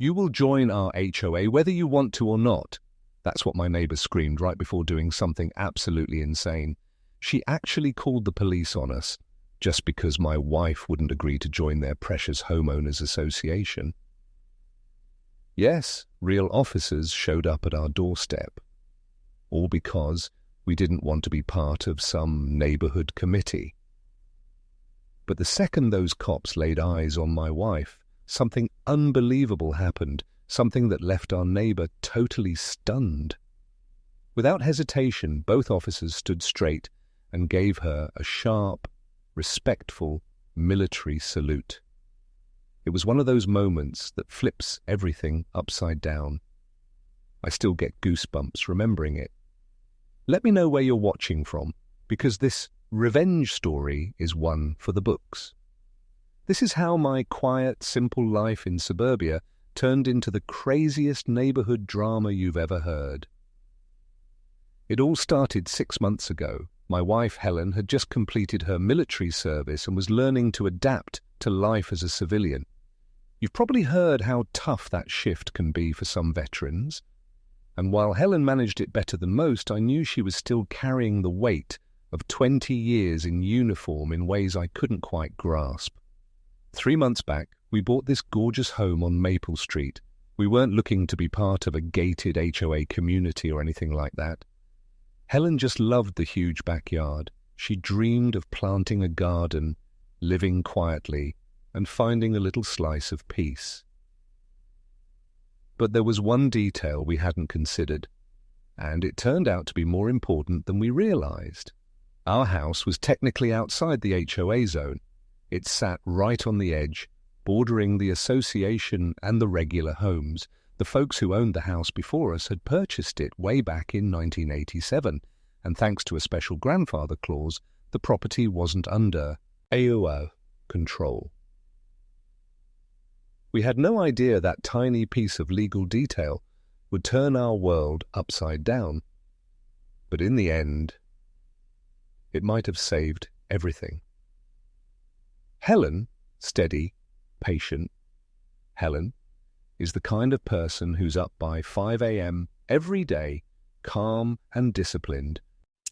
You will join our HOA whether you want to or not. That's what my neighbour screamed right before doing something absolutely insane. She actually called the police on us just because my wife wouldn't agree to join their precious homeowners association. Yes, real officers showed up at our doorstep. All because we didn't want to be part of some neighbourhood committee. But the second those cops laid eyes on my wife, something unbelievable happened, something that left our neighbour totally stunned. Without hesitation, both officers stood straight and gave her a sharp, respectful, military salute. It was one of those moments that flips everything upside down. I still get goosebumps remembering it. Let me know where you're watching from, because this revenge story is one for the books. This is how my quiet, simple life in suburbia turned into the craziest neighborhood drama you've ever heard. It all started 6 months ago. My wife, Helen, had just completed her military service and was learning to adapt to life as a civilian. You've probably heard how tough that shift can be for some veterans. And while Helen managed it better than most, I knew she was still carrying the weight of 20 years in uniform in ways I couldn't quite grasp. 3 months back, we bought this gorgeous home on Maple Street. We weren't looking to be part of a gated HOA community or anything like that. Helen just loved the huge backyard. She dreamed of planting a garden, living quietly, and finding a little slice of peace. But there was one detail we hadn't considered, and it turned out to be more important than we realized. Our house was technically outside the HOA zone. It sat right on the edge, bordering the association and the regular homes. The folks who owned the house before us had purchased it way back in 1987, and thanks to a special grandfather clause, the property wasn't under AOO control. We had no idea that tiny piece of legal detail would turn our world upside down. But in the end, it might have saved everything. Helen, steady, patient, Helen is the kind of person who's up by 5 a.m. every day, calm and disciplined,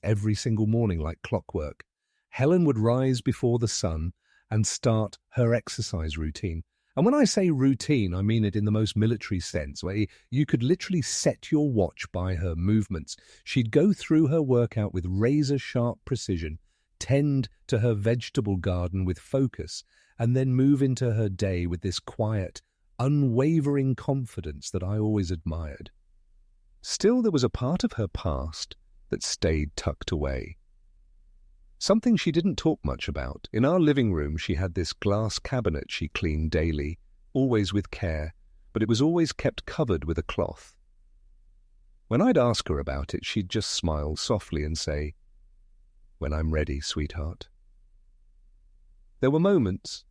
every single morning like clockwork. Helen would rise before the sun and start her exercise routine. And when I say routine, I mean it in the most military sense, where you could literally set your watch by her movements. She'd go through her workout with razor-sharp precision, tend to her vegetable garden with focus, and then move into her day with this quiet, unwavering confidence that I always admired. Still, there was a part of her past that stayed tucked away. Something she didn't talk much about. In our living room, she had this glass cabinet she cleaned daily, always with care, but it was always kept covered with a cloth. When I'd ask her about it, she'd just smile softly and say, "When I'm ready, sweetheart." There were moments,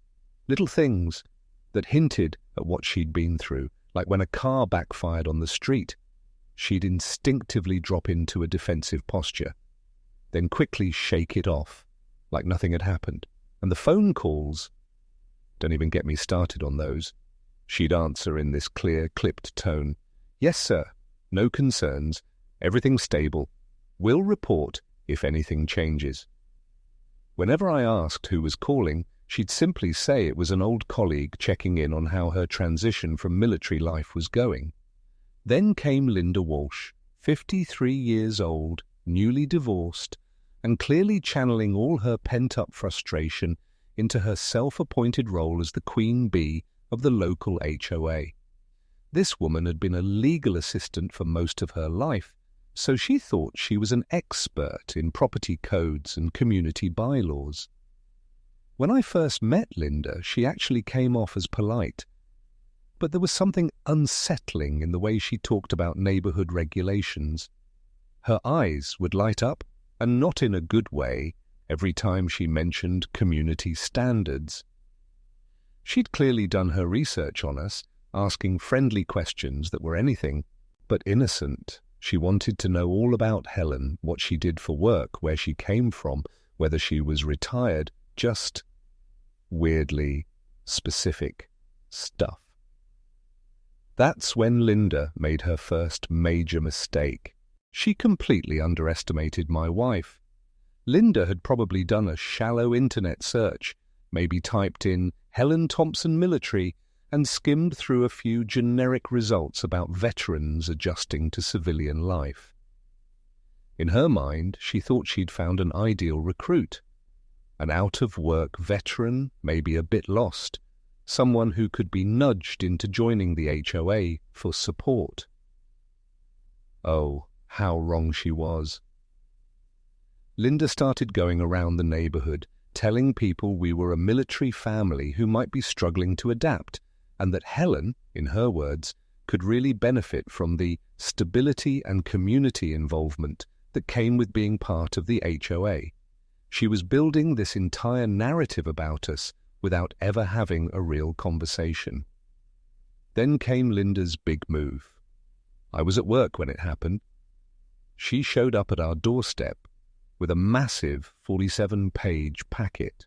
little things, that hinted at what she'd been through, like when a car backfired on the street. She'd instinctively drop into a defensive posture, then quickly shake it off, like nothing had happened. And the phone calls, don't even get me started on those. She'd answer in this clear, clipped tone. "Yes, sir. No concerns. Everything's stable. We'll report if anything changes." Whenever I asked who was calling, she'd simply say it was an old colleague checking in on how her transition from military life was going. Then came Linda Walsh, 53 years old, newly divorced, and clearly channeling all her pent-up frustration into her self-appointed role as the queen bee of the local HOA. This woman had been a legal assistant for most of her life, so she thought she was an expert in property codes and community bylaws. When I first met Linda, she actually came off as polite, but there was something unsettling in the way she talked about neighborhood regulations. Her eyes would light up, and not in a good way, every time she mentioned community standards. She'd clearly done her research on us, asking friendly questions that were anything but innocent. She wanted to know all about Helen, what she did for work, where she came from, whether she was retired, just weirdly specific stuff. That's when Linda made her first major mistake. She completely underestimated my wife. Linda had probably done a shallow internet search, maybe typed in Helen Thompson military, and skimmed through a few generic results about veterans adjusting to civilian life. In her mind, she thought she'd found an ideal recruit. An out-of-work veteran, maybe a bit lost, someone who could be nudged into joining the HOA for support. Oh, how wrong she was. Linda started going around the neighborhood, telling people we were a military family who might be struggling to adapt, and that Helen, in her words, could really benefit from the stability and community involvement that came with being part of the HOA. She was building this entire narrative about us without ever having a real conversation. Then came Linda's big move. I was at work when it happened. She showed up at our doorstep with a massive 47-page packet.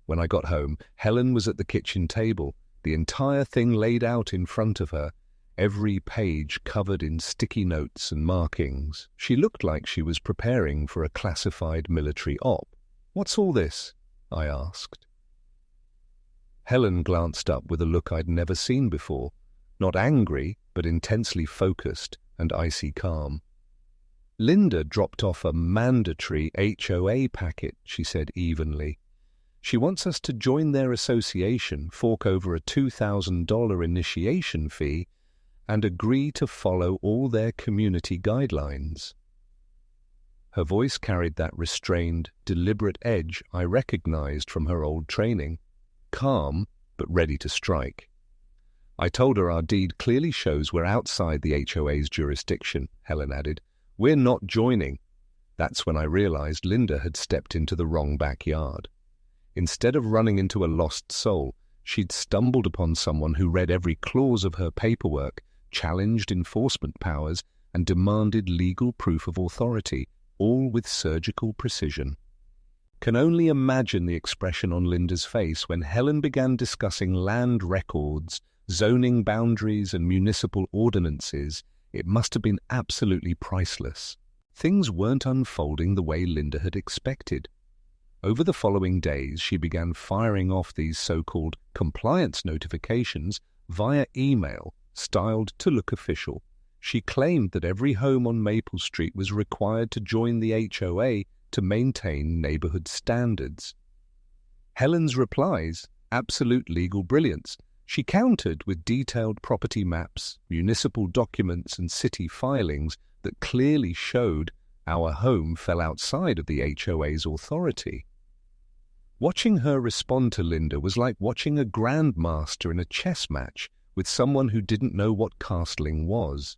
When I got home, Helen was at the kitchen table, the entire thing laid out in front of her, every page covered in sticky notes and markings. She looked like she was preparing for a classified military op. "What's all this?" I asked. Helen glanced up with a look I'd never seen before, not angry, but intensely focused and icy calm. "Linda dropped off a mandatory HOA packet," she said evenly. "She wants us to join their association, fork over a $2,000 initiation fee, and agree to follow all their community guidelines." Her voice carried that restrained, deliberate edge I recognized from her old training, calm but ready to strike. "I told her our deed clearly shows we're outside the HOA's jurisdiction," Helen added. "We're not joining." That's when I realized Linda had stepped into the wrong backyard. Instead of running into a lost soul, she'd stumbled upon someone who read every clause of her paperwork, challenged enforcement powers, and demanded legal proof of authority, all with surgical precision. Can only imagine the expression on Linda's face when Helen began discussing land records, zoning boundaries, and municipal ordinances. It must have been absolutely priceless. Things weren't unfolding the way Linda had expected. Over the following days, she began firing off these so-called compliance notifications via email, styled to look official. She claimed that every home on Maple Street was required to join the HOA to maintain neighborhood standards. Helen's replies, absolute legal brilliance. She countered with detailed property maps, municipal documents, and city filings that clearly showed our home fell outside of the HOA's authority. Watching her respond to Linda was like watching a grandmaster in a chess match with someone who didn't know what castling was.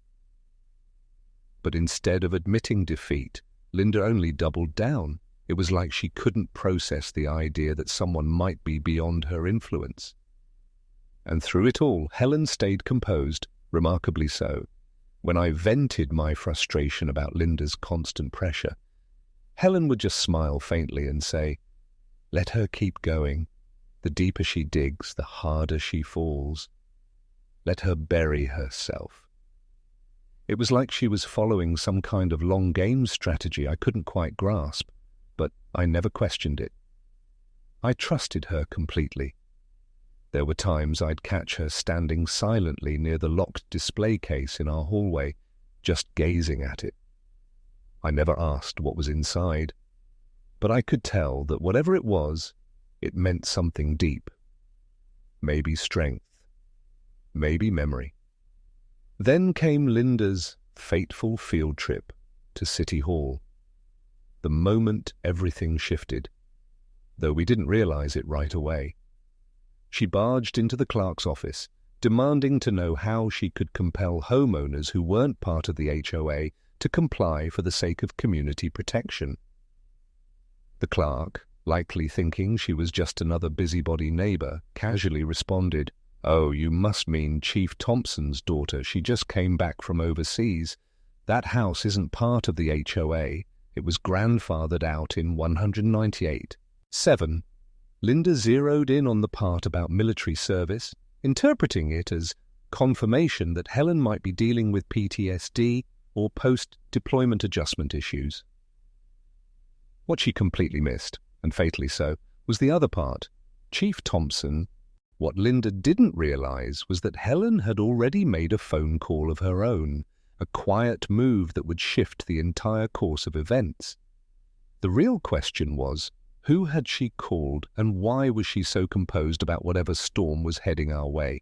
But instead of admitting defeat, Linda only doubled down. It was like she couldn't process the idea that someone might be beyond her influence. And through it all, Helen stayed composed, remarkably so. When I vented my frustration about Linda's constant pressure, Helen would just smile faintly and say, "Let her keep going. The deeper she digs, the harder she falls. Let her bury herself." It was like she was following some kind of long-game strategy I couldn't quite grasp, but I never questioned it. I trusted her completely. There were times I'd catch her standing silently near the locked display case in our hallway, just gazing at it. I never asked what was inside, but I could tell that whatever it was, it meant something deep. Maybe strength, maybe memory. Then came Linda's fateful field trip to City Hall. The moment everything shifted, though we didn't realize it right away. She barged into the clerk's office, demanding to know how she could compel homeowners who weren't part of the HOA to comply for the sake of community protection. The clerk, likely thinking she was just another busybody neighbor, casually responded, "Oh, you must mean Chief Thompson's daughter. She just came back from overseas. That house isn't part of the HOA. It was grandfathered out in 198. 7. Linda zeroed in on the part about military service, interpreting it as confirmation that Helen might be dealing with PTSD or post-deployment adjustment issues. What she completely missed, and fatally so, was the other part. Chief Thompson. What Linda didn't realize was that Helen had already made a phone call of her own, a quiet move that would shift the entire course of events. The real question was, who had she called and why was she so composed about whatever storm was heading our way?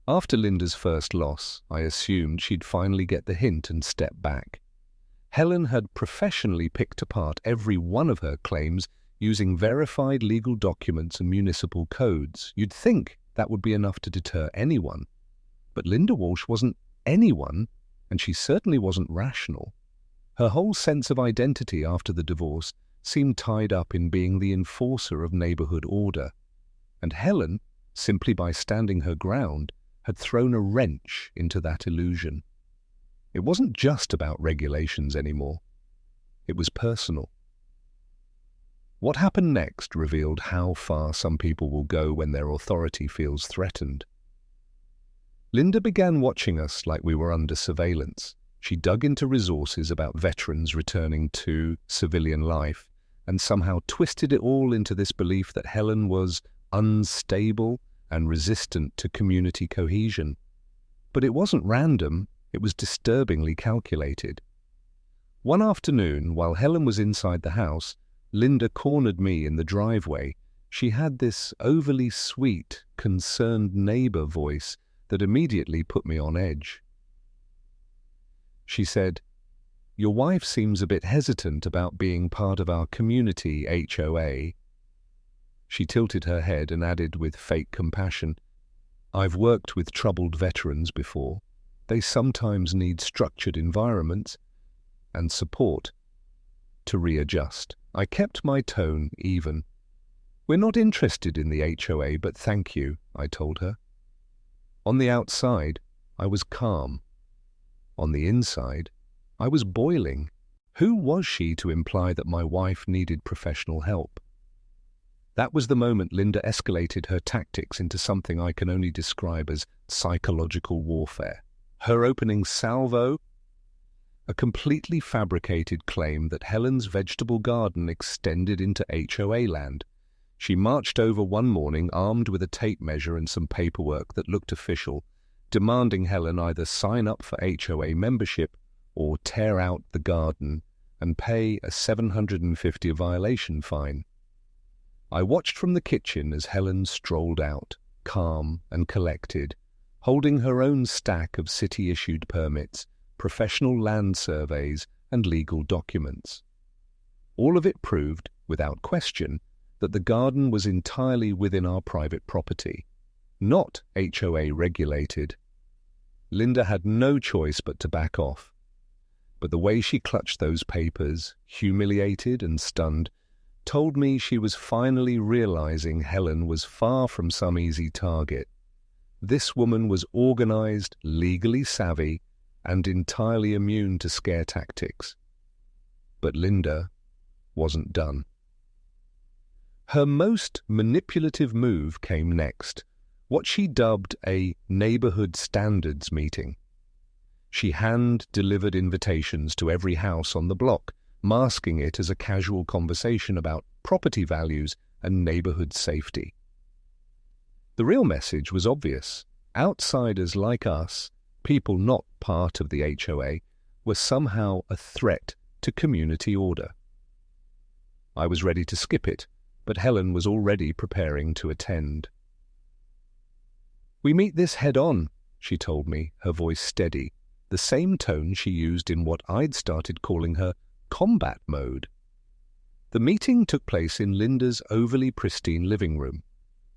After Linda's first loss, I assumed she'd finally get the hint and step back. Helen had professionally picked apart every one of her claims using verified legal documents and municipal codes. You'd think that would be enough to deter anyone. But Linda Walsh wasn't anyone, and she certainly wasn't rational. Her whole sense of identity after the divorce seemed tied up in being the enforcer of neighborhood order. And Helen, simply by standing her ground, had thrown a wrench into that illusion. It wasn't just about regulations anymore. It was personal. What happened next revealed how far some people will go when their authority feels threatened. Linda began watching us like we were under surveillance. She dug into resources about veterans returning to civilian life and somehow twisted it all into this belief that Helen was unstable and resistant to community cohesion. But it wasn't random, it was disturbingly calculated. One afternoon, while Helen was inside the house, Linda cornered me in the driveway. She had this overly sweet, concerned neighbor voice that immediately put me on edge. She said, "Your wife seems a bit hesitant about being part of our community HOA. She tilted her head and added with fake compassion, "I've worked with troubled veterans before. They sometimes need structured environments and support to readjust." I kept my tone even. "We're not interested in the HOA, but thank you," I told her. On the outside, I was calm. On the inside, I was boiling. Who was she to imply that my wife needed professional help? That was the moment Linda escalated her tactics into something I can only describe as psychological warfare. Her opening salvo, a completely fabricated claim that Helen's vegetable garden extended into HOA land. She marched over one morning armed with a tape measure and some paperwork that looked official, demanding Helen either sign up for HOA membership or tear out the garden and pay a $750 violation fine. I watched from the kitchen as Helen strolled out, calm and collected, holding her own stack of city-issued permits, professional land surveys, and legal documents. All of it proved, without question, that the garden was entirely within our private property, not HOA regulated. Linda had no choice but to back off. But the way she clutched those papers, humiliated and stunned, told me she was finally realizing Helen was far from some easy target. This woman was organized, legally savvy, and entirely immune to scare tactics. But Linda wasn't done. Her most manipulative move came next, what she dubbed a neighborhood standards meeting. She hand-delivered invitations to every house on the block, masking it as a casual conversation about property values and neighborhood safety. The real message was obvious. Outsiders like us, people not part of the HOA, were somehow a threat to community order. I was ready to skip it, but Helen was already preparing to attend. "We meet this head-on," she told me, her voice steady, the same tone she used in what I'd started calling her combat mode. The meeting took place in Linda's overly pristine living room.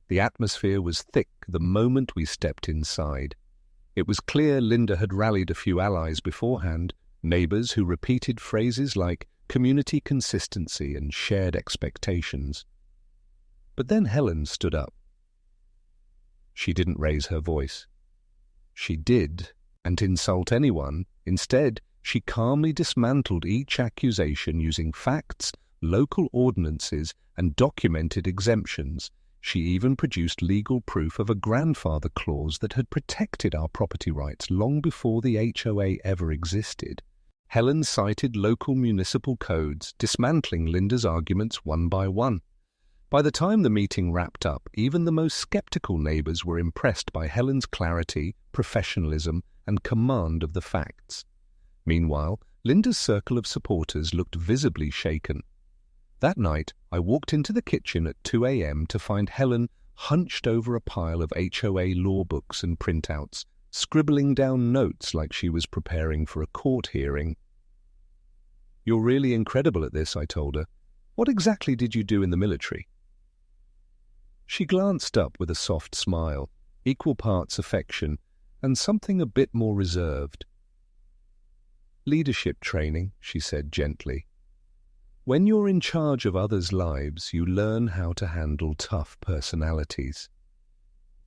The atmosphere was thick the moment we stepped inside. It was clear Linda had rallied a few allies beforehand, neighbors who repeated phrases like community consistency and shared expectations. But then Helen stood up. She didn't raise her voice. She did, and insult anyone. Instead, she calmly dismantled each accusation using facts, local ordinances, and documented exemptions. She even produced legal proof of a grandfather clause that had protected our property rights long before the HOA ever existed. Helen cited local municipal codes, dismantling Linda's arguments one by one. By the time the meeting wrapped up, even the most skeptical neighbors were impressed by Helen's clarity, professionalism, and command of the facts. Meanwhile, Linda's circle of supporters looked visibly shaken. That night, I walked into the kitchen at 2 a.m. to find Helen hunched over a pile of HOA law books and printouts, scribbling down notes like she was preparing for a court hearing. "You're really incredible at this," I told her. "What exactly did you do in the military?" She glanced up with a soft smile, equal parts affection, and something a bit more reserved. "Leadership training," she said gently. "When you're in charge of others' lives, you learn how to handle tough personalities."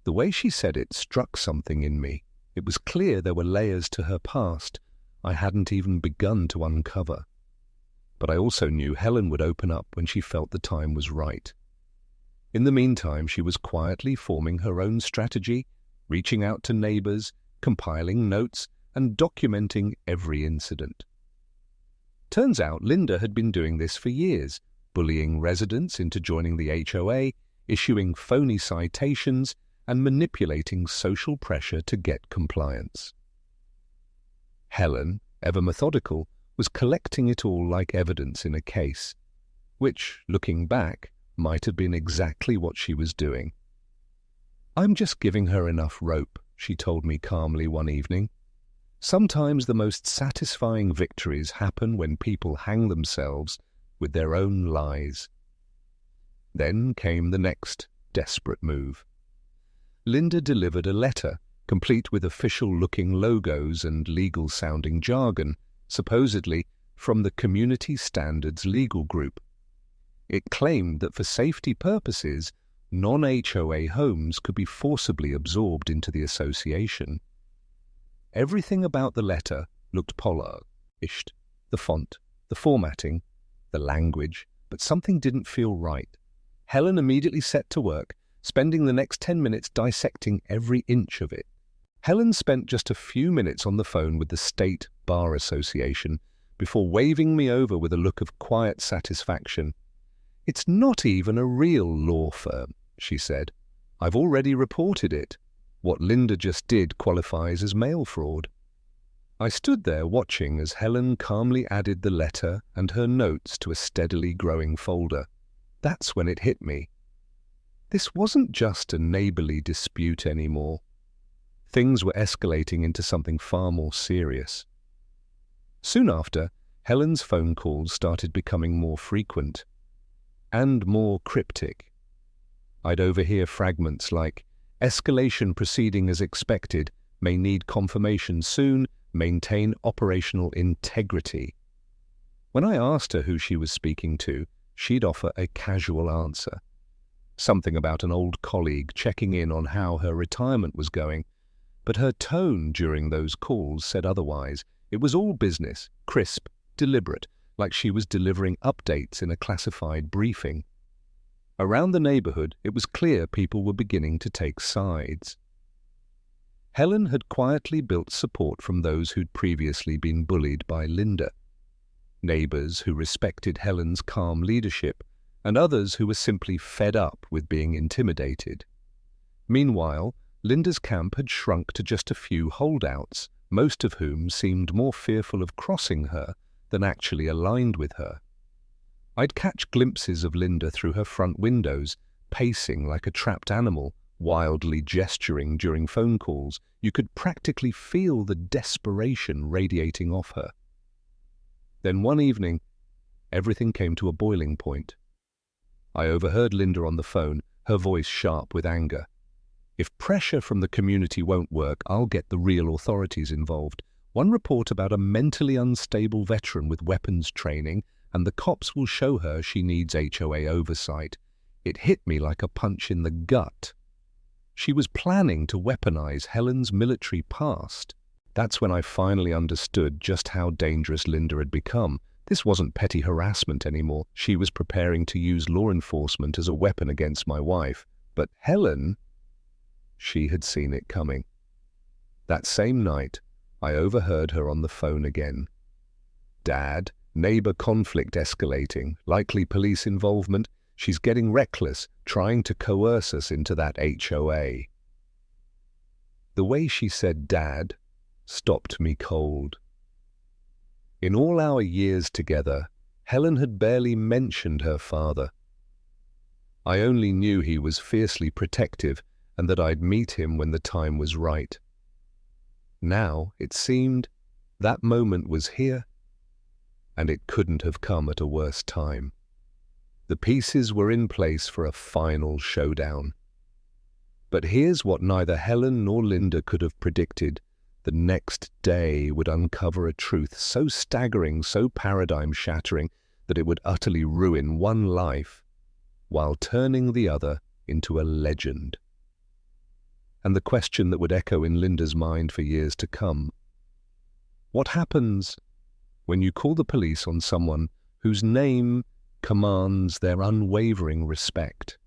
The way she said it struck something in me. It was clear there were layers to her past I hadn't even begun to uncover. But I also knew Helen would open up when she felt the time was right. In the meantime, she was quietly forming her own strategy, reaching out to neighbors, compiling notes, and documenting every incident. Turns out Linda had been doing this for years, bullying residents into joining the HOA, issuing phony citations, and manipulating social pressure to get compliance. Helen, ever methodical, was collecting it all like evidence in a case, which, looking back, might have been exactly what she was doing. "I'm just giving her enough rope," she told me calmly one evening. "Sometimes the most satisfying victories happen when people hang themselves with their own lies." Then came the next desperate move. Linda delivered a letter, complete with official-looking logos and legal-sounding jargon, supposedly from the Community Standards Legal Group. It claimed that for safety purposes, non-HOA homes could be forcibly absorbed into the association. Everything about the letter looked polished: the font, the formatting, the language, but something didn't feel right. Helen immediately set to work, spending the next 10 minutes dissecting every inch of it. Helen spent just a few minutes on the phone with the State Bar Association before waving me over with a look of quiet satisfaction. "It's not even a real law firm," she said. "I've already reported it. What Linda just did qualifies as mail fraud." I stood there watching as Helen calmly added the letter and her notes to a steadily growing folder. That's when it hit me. This wasn't just a neighborly dispute anymore. Things were escalating into something far more serious. Soon after, Helen's phone calls started becoming more frequent and more cryptic. I'd overhear fragments like, "Escalation proceeding as expected, may need confirmation soon, maintain operational integrity." When I asked her who she was speaking to, she'd offer a casual answer. Something about an old colleague checking in on how her retirement was going, but her tone during those calls said otherwise. It was all business, crisp, deliberate, like she was delivering updates in a classified briefing. Around the neighborhood, it was clear people were beginning to take sides. Helen had quietly built support from those who'd previously been bullied by Linda. Neighbors who respected Helen's calm leadership, and others who were simply fed up with being intimidated. Meanwhile, Linda's camp had shrunk to just a few holdouts, most of whom seemed more fearful of crossing her than actually aligned with her. I'd catch glimpses of Linda through her front windows, pacing like a trapped animal, wildly gesturing during phone calls. You could practically feel the desperation radiating off her. Then one evening, everything came to a boiling point. I overheard Linda on the phone, her voice sharp with anger. "If pressure from the community won't work, I'll get the real authorities involved. One report about a mentally unstable veteran with weapons training, and the cops will show her she needs HOA oversight." It hit me like a punch in the gut. She was planning to weaponize Helen's military past. That's when I finally understood just how dangerous Linda had become. This wasn't petty harassment anymore. She was preparing to use law enforcement as a weapon against my wife, But Helen, she had seen it coming. That same night, I overheard her on the phone again. "Dad, neighbor conflict escalating, likely police involvement. She's getting reckless, trying to coerce us into that HOA." The way she said "Dad" stopped me cold. In all our years together, Helen had barely mentioned her father. I only knew he was fiercely protective and that I'd meet him when the time was right. Now, it seemed, that moment was here, and it couldn't have come at a worse time. The pieces were in place for a final showdown. But here's what neither Helen nor Linda could have predicted. The next day would uncover a truth so staggering, so paradigm-shattering, that it would utterly ruin one life while turning the other into a legend. And the question that would echo in Linda's mind for years to come: what happens when you call the police on someone whose name commands their unwavering respect?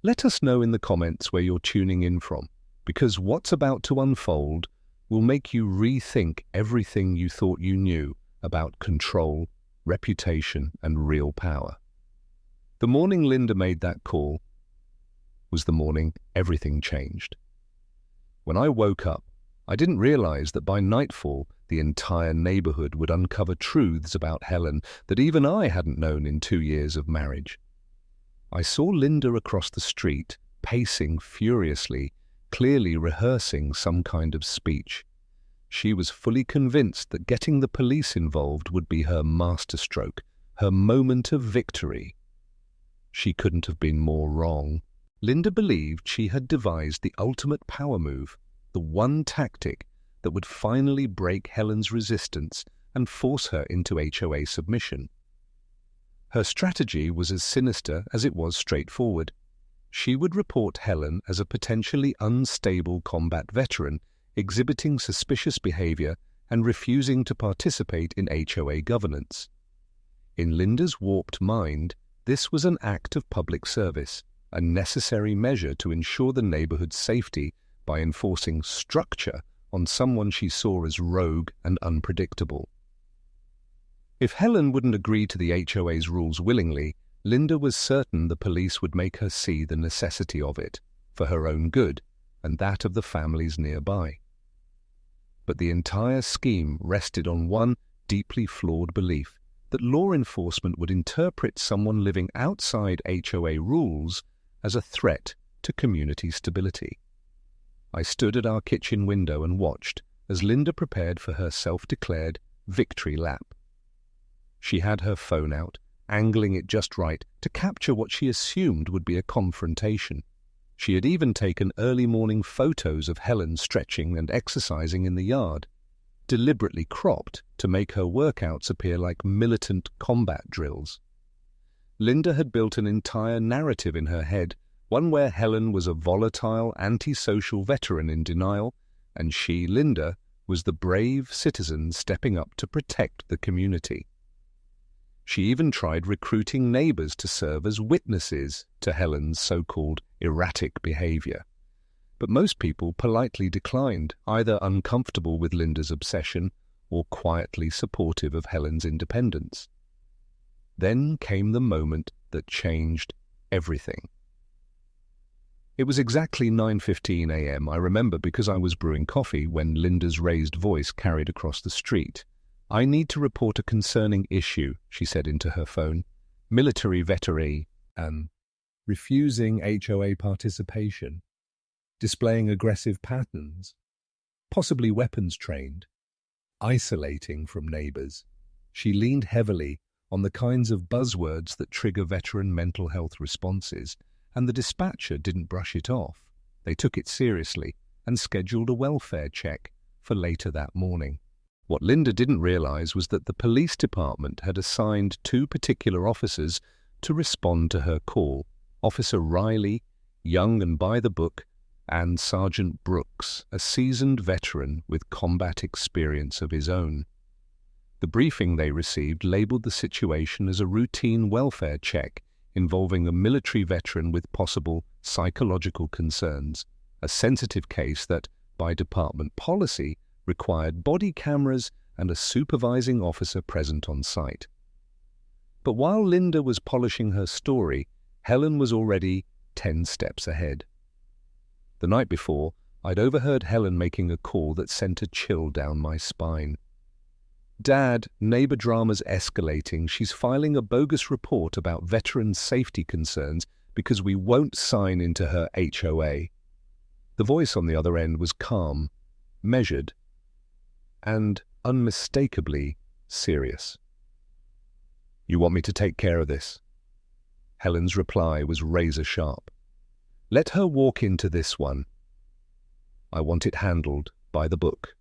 Let us know in the comments where you're tuning in from, because what's about to unfold will make you rethink everything you thought you knew about control, reputation, and real power. The morning Linda made that call was the morning everything changed. When I woke up, I didn't realize that by nightfall, the entire neighborhood would uncover truths about Helen that even I hadn't known in 2 years of marriage. I saw Linda across the street, pacing furiously, clearly rehearsing some kind of speech. She was fully convinced that getting the police involved would be her masterstroke, her moment of victory. She couldn't have been more wrong. Linda believed she had devised the ultimate power move, the one tactic that would finally break Helen's resistance and force her into HOA submission. Her strategy was as sinister as it was straightforward. She would report Helen as a potentially unstable combat veteran, exhibiting suspicious behavior and refusing to participate in HOA governance. In Linda's warped mind, this was an act of public service, a necessary measure to ensure the neighborhood's safety by enforcing structure on someone she saw as rogue and unpredictable. If Helen wouldn't agree to the HOA's rules willingly, Linda was certain the police would make her see the necessity of it, for her own good and that of the families nearby. But the entire scheme rested on one deeply flawed belief, that law enforcement would interpret someone living outside HOA rules as a threat to community stability. I stood at our kitchen window and watched as Linda prepared for her self-declared victory lap. She had her phone out, angling it just right to capture what she assumed would be a confrontation. She had even taken early morning photos of Helen stretching and exercising in the yard, deliberately cropped to make her workouts appear like militant combat drills. Linda had built an entire narrative in her head, one where Helen was a volatile, antisocial veteran in denial, and she, Linda, was the brave citizen stepping up to protect the community. She even tried recruiting neighbors to serve as witnesses to Helen's so-called erratic behavior. But most people politely declined, either uncomfortable with Linda's obsession or quietly supportive of Helen's independence. Then came the moment that changed everything. It was exactly 9:15 a.m., I remember, because I was brewing coffee when Linda's raised voice carried across the street. "I need to report a concerning issue," she said into her phone. "Military veteran refusing HOA participation, displaying aggressive patterns, possibly weapons trained, isolating from neighbors." She leaned heavily on the kinds of buzzwords that trigger veteran mental health responses, and the dispatcher didn't brush it off. They took it seriously and scheduled a welfare check for later that morning. What Linda didn't realize was that the police department had assigned 2 particular officers to respond to her call: Officer Riley, young and by the book, and Sergeant Brooks, a seasoned veteran with combat experience of his own. The briefing they received labeled the situation as a routine welfare check involving a military veteran with possible psychological concerns, a sensitive case that, by department policy, required body cameras and a supervising officer present on site. But while Linda was polishing her story, Helen was already 10 steps ahead. The night before, I'd overheard Helen making a call that sent a chill down my spine. "Dad, neighbor drama's escalating. She's filing a bogus report about veteran safety concerns because we won't sign into her HOA. The voice on the other end was calm, measured, and unmistakably serious. "You want me to take care of this?" Helen's reply was razor-sharp. "Let her walk into this one. I want it handled by the book."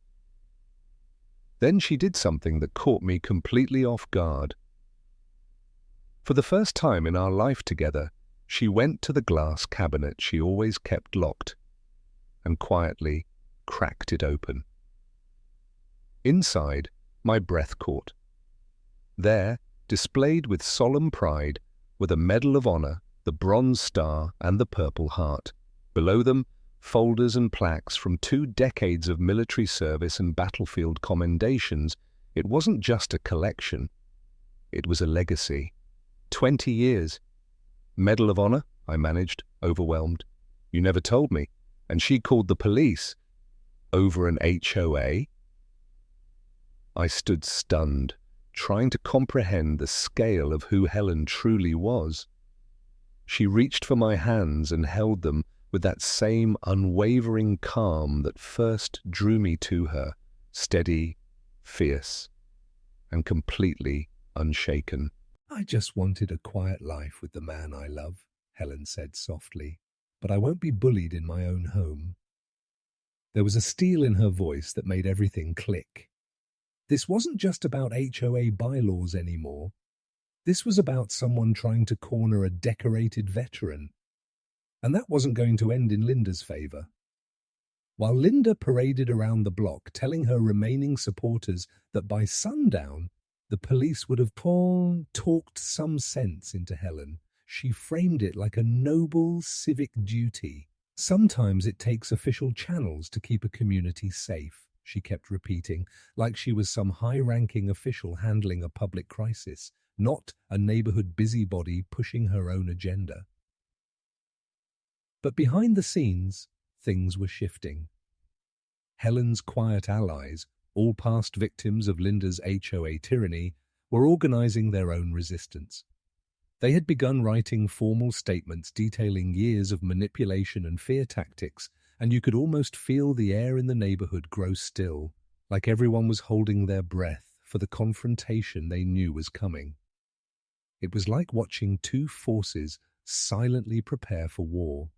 Then she did something that caught me completely off guard. For the first time in our life together, she went to the glass cabinet she always kept locked and quietly cracked it open. Inside, my breath caught. There, displayed with solemn pride, were the Medal of Honor, the Bronze Star, and the Purple Heart. Below them, folders and plaques from 2 decades of military service and battlefield commendations. It wasn't just a collection. It was a legacy. 20 years. "Medal of Honor?" I managed, overwhelmed. "You never told me." And she called the police. Over an HOA? I stood stunned, trying to comprehend the scale of who Helen truly was. She reached for my hands and held them with that same unwavering calm that first drew me to her, steady, fierce, and completely unshaken. "I just wanted a quiet life with the man I love," Helen said softly, "but I won't be bullied in my own home." There was a steel in her voice that made everything click. This wasn't just about HOA bylaws anymore. This was about someone trying to corner a decorated veteran. And that wasn't going to end in Linda's favor. While Linda paraded around the block telling her remaining supporters that by sundown the police would have talked some sense into Helen, she framed it like a noble civic duty. "Sometimes it takes official channels to keep a community safe," she kept repeating, like she was some high-ranking official handling a public crisis, not a neighborhood busybody pushing her own agenda. But behind the scenes, things were shifting. Helen's quiet allies, all past victims of Linda's HOA tyranny, were organizing their own resistance. They had begun writing formal statements detailing years of manipulation and fear tactics, and you could almost feel the air in the neighborhood grow still, like everyone was holding their breath for the confrontation they knew was coming. It was like watching 2 forces silently prepare for war.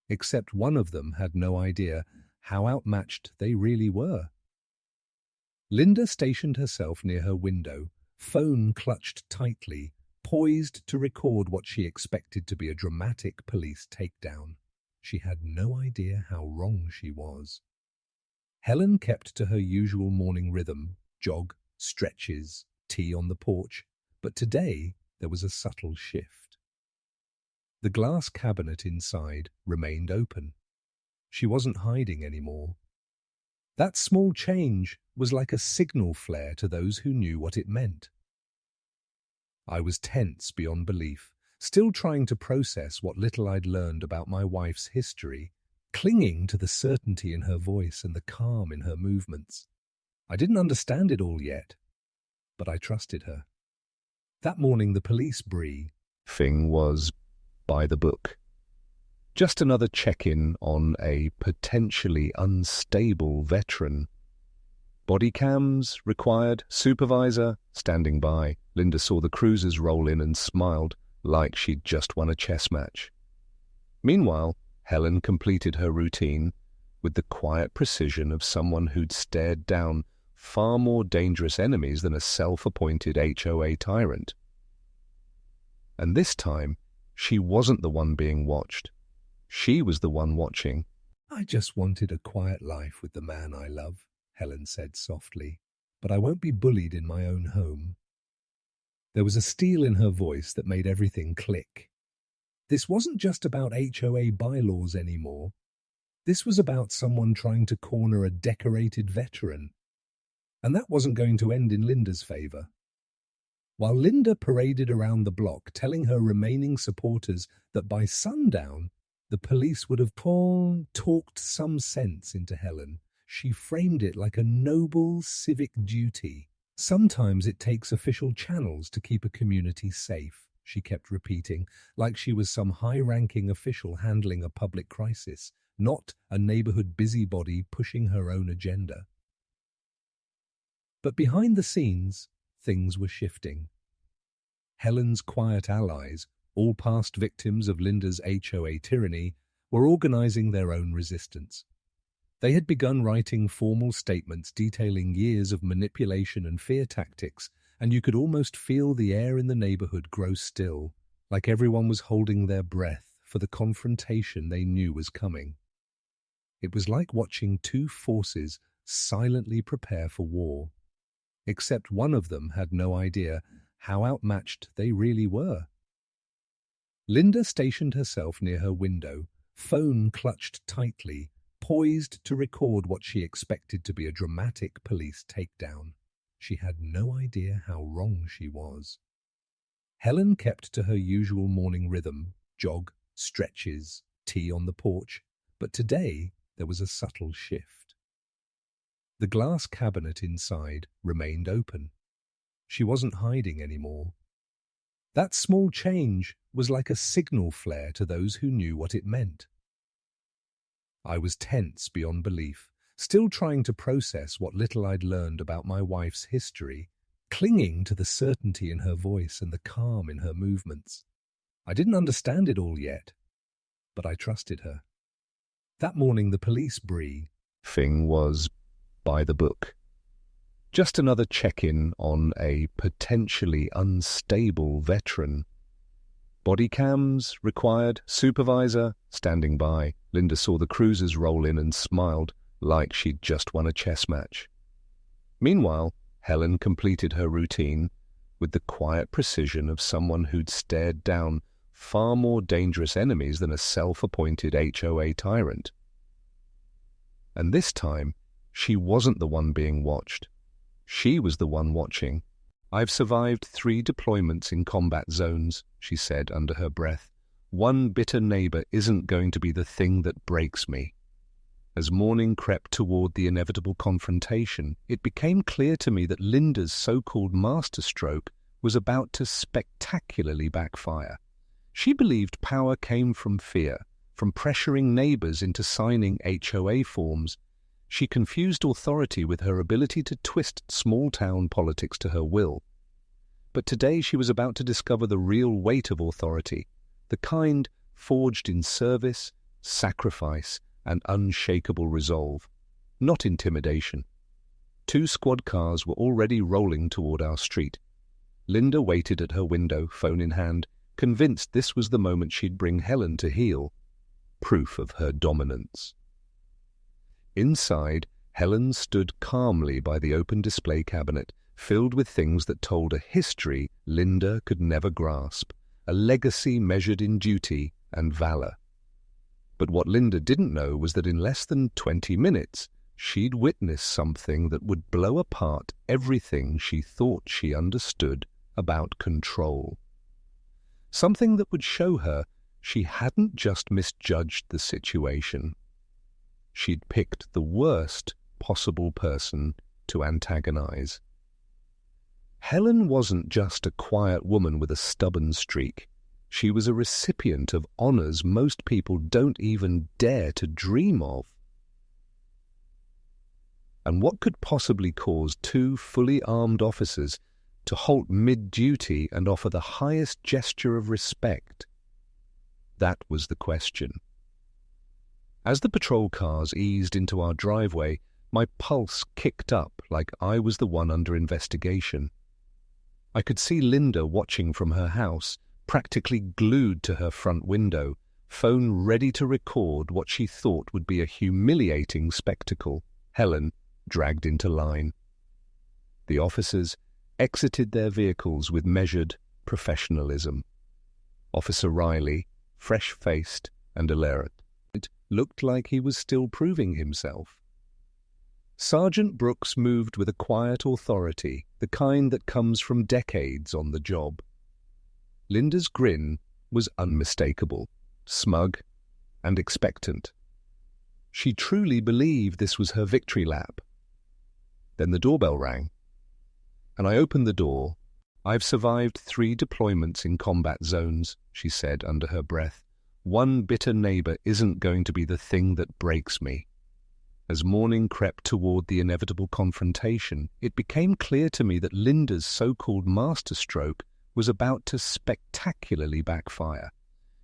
Except one of them had no idea how outmatched they really were. Linda stationed herself near her window, phone clutched tightly, poised to record what she expected to be a dramatic police takedown. She had no idea how wrong she was. Helen kept to her usual morning rhythm, jog, stretches, tea on the porch, but today there was a subtle shift. The glass cabinet inside remained open. She wasn't hiding anymore. That small change was like a signal flare to those who knew what it meant. I was tense beyond belief, still trying to process what little I'd learned about my wife's history, clinging to the certainty in her voice and the calm in her movements. I didn't understand it all yet, but I trusted her. That morning the police briefing was by the book. Just another check-in on a potentially unstable veteran. Body cams required, supervisor standing by. Linda saw the cruisers roll in and smiled like she'd just won a chess match. Meanwhile, Helen completed her routine with the quiet precision of someone who'd stared down far more dangerous enemies than a self-appointed HOA tyrant. And this time, she wasn't the one being watched. She was the one watching. "I just wanted a quiet life with the man I love," Helen said softly, "but I won't be bullied in my own home." There was a steel in her voice that made everything click. This wasn't just about HOA bylaws anymore. This was about someone trying to corner a decorated veteran. And that wasn't going to end in Linda's favor. While Linda paraded around the block telling her remaining supporters that by sundown, the police would have talked some sense into Helen, she framed it like a noble civic duty. Sometimes it takes official channels to keep a community safe, she kept repeating, like she was some high-ranking official handling a public crisis, not a neighborhood busybody pushing her own agenda. But behind the scenes, things were shifting. Helen's quiet allies, all past victims of Linda's HOA tyranny, were organizing their own resistance. They had begun writing formal statements detailing years of manipulation and fear tactics, and you could almost feel the air in the neighborhood grow still, like everyone was holding their breath for the confrontation they knew was coming. It was like watching two forces silently prepare for war, except one of them had no idea how outmatched they really were. Linda stationed herself near her window, phone clutched tightly, poised to record what she expected to be a dramatic police takedown. She had no idea how wrong she was. Helen kept to her usual morning rhythm, jog, stretches, tea on the porch, but today there was a subtle shift. The glass cabinet inside remained open. She wasn't hiding anymore. That small change was like a signal flare to those who knew what it meant. I was tense beyond belief, still trying to process what little I'd learned about my wife's history, clinging to the certainty in her voice and the calm in her movements. I didn't understand it all yet, but I trusted her. That morning the police briefing was by the book. Just another check-in on a potentially unstable veteran. Body cams required, supervisor standing by. Linda saw the cruisers roll in and smiled like she'd just won a chess match. Meanwhile, Helen completed her routine with the quiet precision of someone who'd stared down far more dangerous enemies than a self-appointed HOA tyrant. And this time, she wasn't the one being watched. She was the one watching. "I've survived 3 deployments in combat zones," she said under her breath. "One bitter neighbor isn't going to be the thing that breaks me." As morning crept toward the inevitable confrontation, it became clear to me that Linda's so-called masterstroke was about to spectacularly backfire. She believed power came from fear, from pressuring neighbors into signing HOA forms. She confused authority with her ability to twist small-town politics to her will. But today she was about to discover the real weight of authority, the kind forged in service, sacrifice, and unshakable resolve, not intimidation. 2 squad cars were already rolling toward our street. Linda waited at her window, phone in hand, convinced this was the moment she'd bring Helen to heel, proof of her dominance. Inside, Helen stood calmly by the open display cabinet, filled with things that told a history Linda could never grasp, a legacy measured in duty and valor. But what Linda didn't know was that in less than 20 minutes, she'd witnessed something that would blow apart everything she thought she understood about control. Something that would show her she hadn't just misjudged the situation. She'd picked the worst possible person to antagonize. Helen wasn't just a quiet woman with a stubborn streak. She was a recipient of honors most people don't even dare to dream of. And what could possibly cause 2 fully armed officers to halt mid-duty and offer the highest gesture of respect? That was the question. As the patrol cars eased into our driveway, my pulse kicked up like I was the one under investigation. I could see Linda watching from her house, practically glued to her front window, phone ready to record what she thought would be a humiliating spectacle. Helen dragged into line. The officers, exited their vehicles with measured professionalism. Officer Riley, fresh-faced and alert, looked like he was still proving himself. Sergeant Brooks moved with a quiet authority, the kind that comes from decades on the job. Linda's grin was unmistakable, smug and expectant. She truly believed this was her victory lap. Then the doorbell rang, and I opened the door. "I've survived 3 deployments in combat zones," she said under her breath. "One bitter neighbor isn't going to be the thing that breaks me." As morning crept toward the inevitable confrontation, it became clear to me that Linda's so-called masterstroke was about to spectacularly backfire.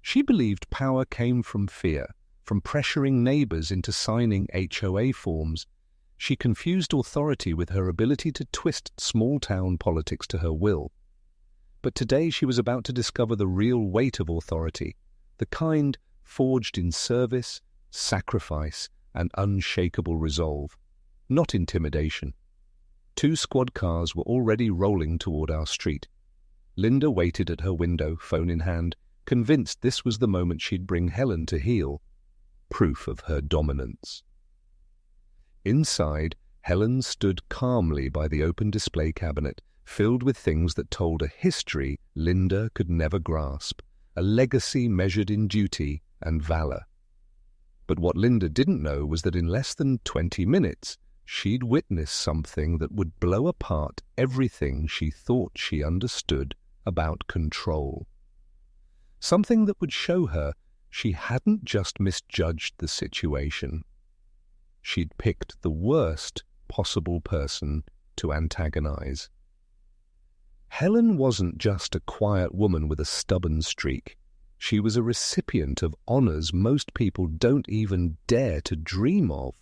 She believed power came from fear, from pressuring neighbors into signing HOA forms. She confused authority with her ability to twist small-town politics to her will. But today she was about to discover the real weight of authority, the kind forged in service, sacrifice, and unshakable resolve, not intimidation. 2 squad cars were already rolling toward our street. Linda waited at her window, phone in hand, convinced this was the moment she'd bring Helen to heel. Proof of her dominance. Inside, Helen stood calmly by the open display cabinet, filled with things that told a history Linda could never grasp, a legacy measured in duty and valor. But what Linda didn't know was that in less than 20 minutes, she'd witnessed something that would blow apart everything she thought she understood about control. Something that would show her she hadn't just misjudged the situation. She'd picked the worst possible person to antagonize. Helen wasn't just a quiet woman with a stubborn streak. She was a recipient of honors most people don't even dare to dream of.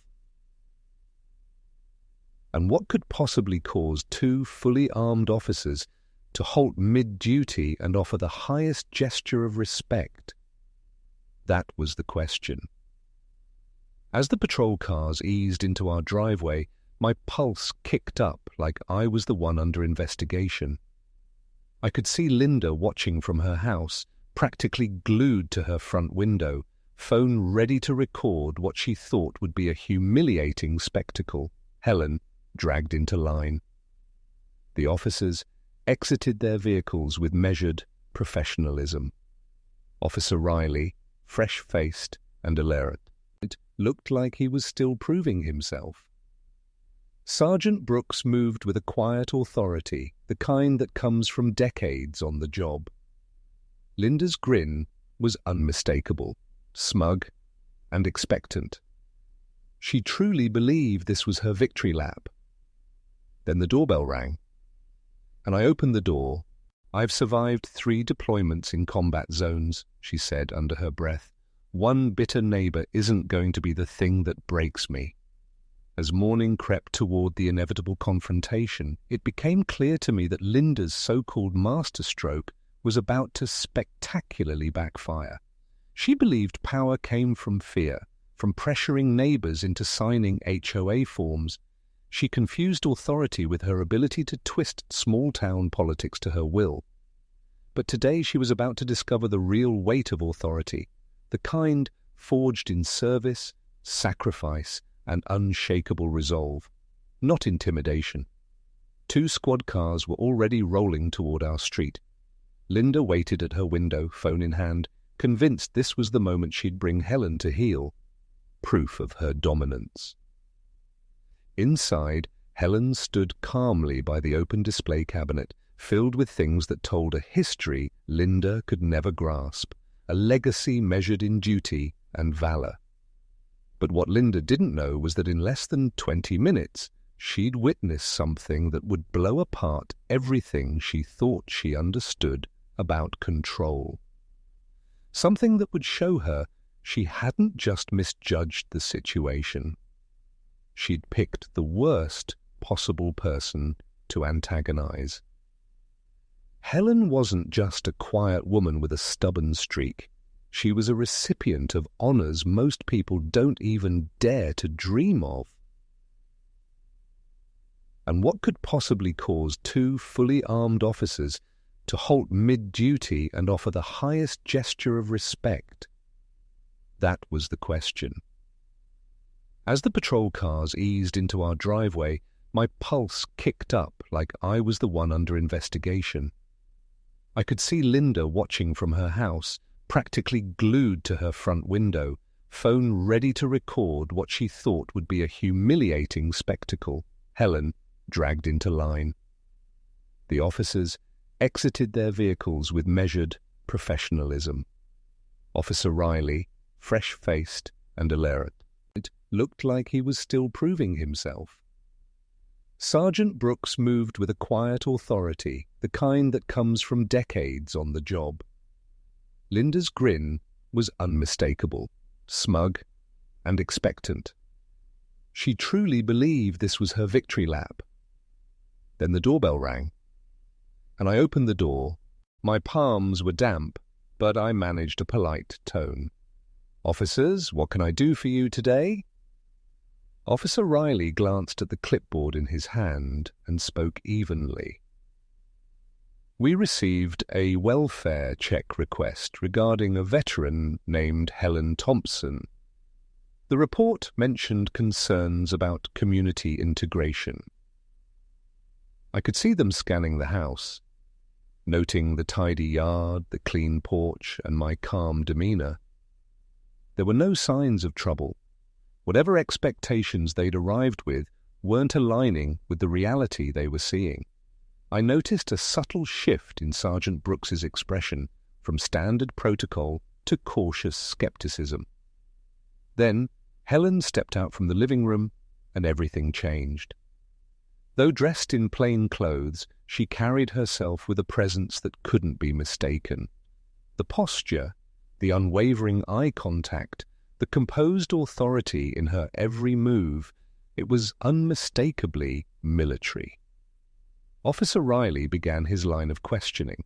And what could possibly cause 2 fully armed officers to halt mid-duty and offer the highest gesture of respect? That was the question. As the patrol cars eased into our driveway, my pulse kicked up like I was the one under investigation. I could see Linda watching from her house, practically glued to her front window, phone ready to record what she thought would be a humiliating spectacle. Helen dragged into line. The officers exited their vehicles with measured professionalism. Officer Riley, fresh-faced and alert, looked like he was still proving himself. Sergeant Brooks moved with a quiet authority, the kind that comes from decades on the job. Linda's grin was unmistakable, smug and expectant. She truly believed this was her victory lap. Then the doorbell rang, and I opened the door. "I've survived 3 deployments in combat zones," she said under her breath. "One bitter neighbor isn't going to be the thing that breaks me." As morning crept toward the inevitable confrontation, it became clear to me that Linda's so-called masterstroke was about to spectacularly backfire. She believed power came from fear, from pressuring neighbors into signing HOA forms. She confused authority with her ability to twist small-town politics to her will. But today she was about to discover the real weight of authority, the kind forged in service, sacrifice, and unshakable resolve, not intimidation. 2 squad cars were already rolling toward our street. Linda waited at her window, phone in hand, convinced this was the moment she'd bring Helen to heel. Proof of her dominance. Inside, Helen stood calmly by the open display cabinet, filled with things that told a history Linda could never grasp, a legacy measured in duty and valor. But what Linda didn't know was that in less than 20 minutes, she'd witnessed something that would blow apart everything she thought she understood about control. Something that would show her she hadn't just misjudged the situation. She'd picked the worst possible person to antagonize. Helen wasn't just a quiet woman with a stubborn streak. She was a recipient of honors most people don't even dare to dream of. And what could possibly cause two fully armed officers to halt mid-duty and offer the highest gesture of respect? That was the question. As the patrol cars eased into our driveway, my pulse kicked up like I was the one under investigation. I could see Linda watching from her house, practically glued to her front window, phone ready to record what she thought would be a humiliating spectacle: Helen dragged into line. The officers exited their vehicles with measured professionalism. Officer Riley, fresh-faced and alert, looked like he was still proving himself. Sergeant Brooks moved with a quiet authority, the kind that comes from decades on the job. Linda's grin was unmistakable, smug and expectant. She truly believed this was her victory lap. Then the doorbell rang, and I opened the door. My palms were damp, but I managed a polite tone. "Officers, what can I do for you today?" Officer Riley glanced at the clipboard in his hand and spoke evenly. "We received a welfare check request regarding a veteran named Helen Thompson. The report mentioned concerns about community integration." I could see them scanning the house, noting the tidy yard, the clean porch, and my calm demeanor. There were no signs of trouble. Whatever expectations they'd arrived with weren't aligning with the reality they were seeing. I noticed a subtle shift in Sergeant Brooks's expression, from standard protocol to cautious skepticism. Then Helen stepped out from the living room, and everything changed. Though dressed in plain clothes, she carried herself with a presence that couldn't be mistaken. The posture, the unwavering eye contact, the composed authority in her every move, it was unmistakably military. Officer Riley began his line of questioning.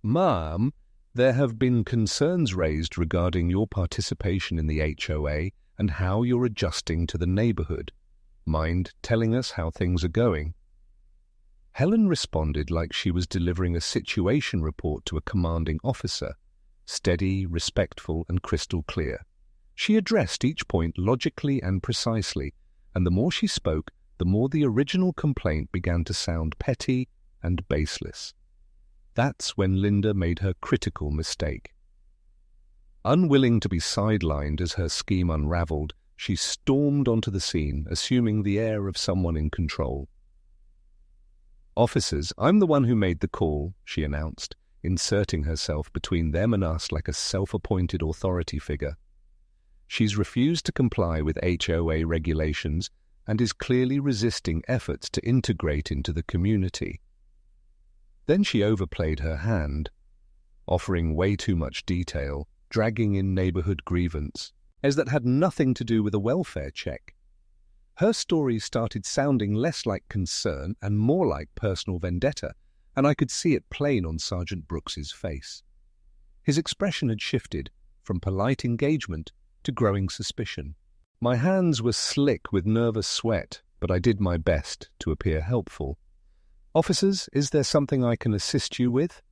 "Ma'am, there have been concerns raised regarding your participation in the HOA and how you're adjusting to the neighborhood. Mind telling us how things are going?" Helen responded like she was delivering a situation report to a commanding officer, steady, respectful, and crystal clear. She addressed each point logically and precisely, and the more she spoke, the more the original complaint began to sound petty and baseless. That's when Linda made her critical mistake. Unwilling to be sidelined as her scheme unraveled, she stormed onto the scene, assuming the air of someone in control. "Officers, I'm the one who made the call," she announced, inserting herself between them and us like a self-appointed authority figure. "She's refused to comply with HOA regulations and is clearly resisting efforts to integrate into the community." Then she overplayed her hand, offering way too much detail, dragging in neighborhood grievance, as that had nothing to do with a welfare check. Her story started sounding less like concern and more like personal vendetta, and I could see it plain on Sergeant Brooks's face. His expression had shifted from polite engagement to growing suspicion. My hands were slick with nervous sweat, but I did my best to appear helpful. "Officers, is there something I can assist you with?"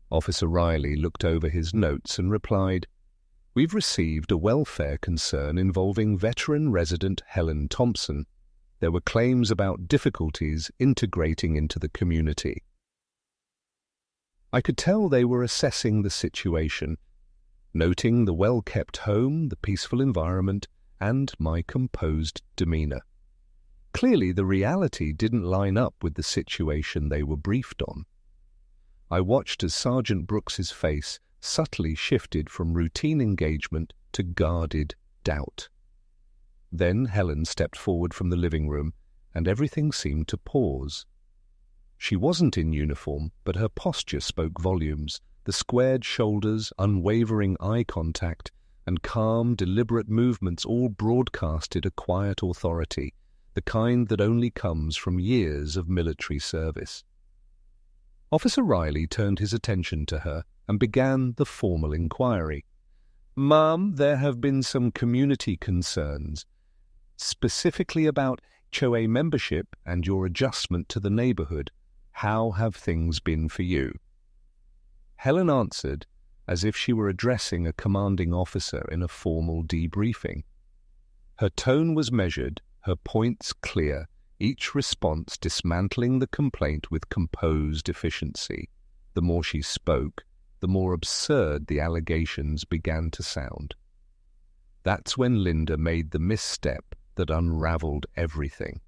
Officer Riley looked over his notes and replied, "We've received a welfare concern involving veteran resident Helen Thompson. There were claims about difficulties integrating into the community." I could tell they were assessing the situation, noting the well-kept home, the peaceful environment, and my composed demeanor. Clearly, the reality didn't line up with the situation they were briefed on. I watched as Sergeant Brooks's face subtly shifted from routine engagement to guarded doubt. Then Helen stepped forward from the living room, and everything seemed to pause. She wasn't in uniform, but her posture spoke volumes. The squared shoulders, unwavering eye contact, and calm, deliberate movements all broadcasted a quiet authority, the kind that only comes from years of military service. Officer Riley turned his attention to her and began the formal inquiry. "Ma'am, there have been some community concerns, specifically about HOA membership and your adjustment to the neighborhood. How have things been for you?" Helen answered as if she were addressing a commanding officer in a formal debriefing. Her tone was measured, her points clear, each response dismantling the complaint with composed efficiency. The more she spoke, the more absurd the allegations began to sound. That's when Linda made the misstep that unraveled everything.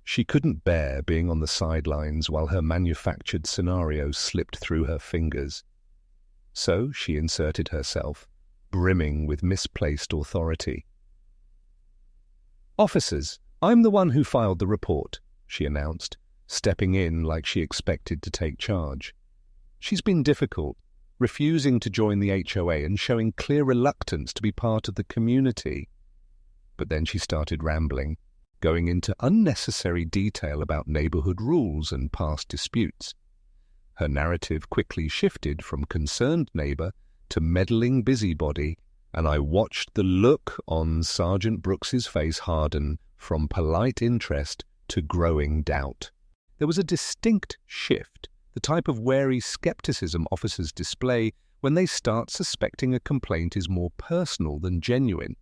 She couldn't bear being on the sidelines while her manufactured scenario slipped through her fingers. So she inserted herself, brimming with misplaced authority. "Officers, I'm the one who filed the report," she announced, stepping in like she expected to take charge. She's been difficult, refusing to join the HOA and showing clear reluctance to be part of the community. But then she started rambling, going into unnecessary detail about neighborhood rules and past disputes. Her narrative quickly shifted from concerned neighbor to meddling busybody, and I watched the look on Sergeant Brooks's face harden from polite interest to growing doubt. There was a distinct shift, the type of wary skepticism officers display when they start suspecting a complaint is more personal than genuine.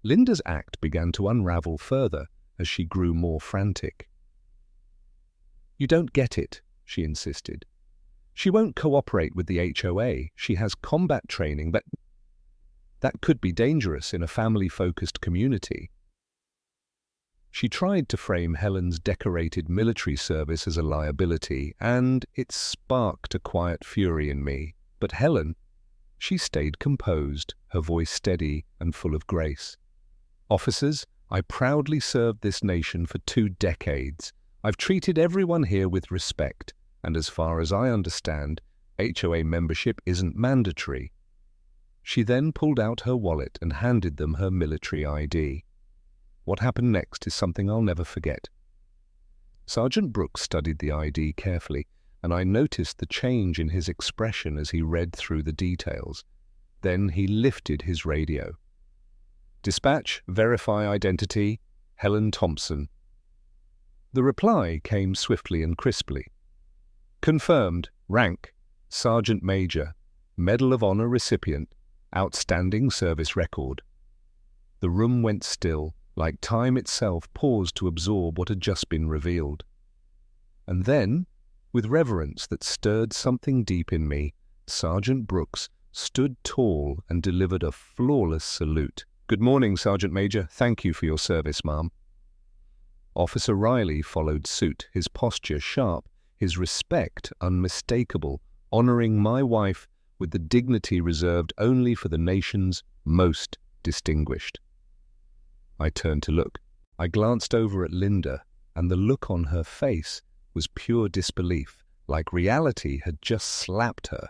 Linda's act began to unravel further as she grew more frantic. "You don't get it," she insisted. "She won't cooperate with the HOA. She has combat training, but that could be dangerous in a family-focused community." She tried to frame Helen's decorated military service as a liability, and it sparked a quiet fury in me. But Helen, she stayed composed, her voice steady and full of grace. "Officers, I proudly served this nation for 2 decades. I've treated everyone here with respect, and as far as I understand, HOA membership isn't mandatory." She then pulled out her wallet and handed them her military ID. What happened next is something I'll never forget. Sergeant Brooks studied the ID carefully, and I noticed the change in his expression as he read through the details. Then he lifted his radio. "Dispatch, verify identity, Helen Thompson." The reply came swiftly and crisply. "Confirmed, rank, Sergeant Major, Medal of Honor recipient, outstanding service record." The room went still, like time itself paused to absorb what had just been revealed. And then, with reverence that stirred something deep in me, Sergeant Brooks stood tall and delivered a flawless salute. "Good morning, Sergeant Major. Thank you for your service, ma'am." Officer Riley followed suit, his posture sharp, his respect unmistakable, honoring my wife with the dignity reserved only for the nation's most distinguished. I turned to look. I glanced over at Linda, and the look on her face was pure disbelief, like reality had just slapped her.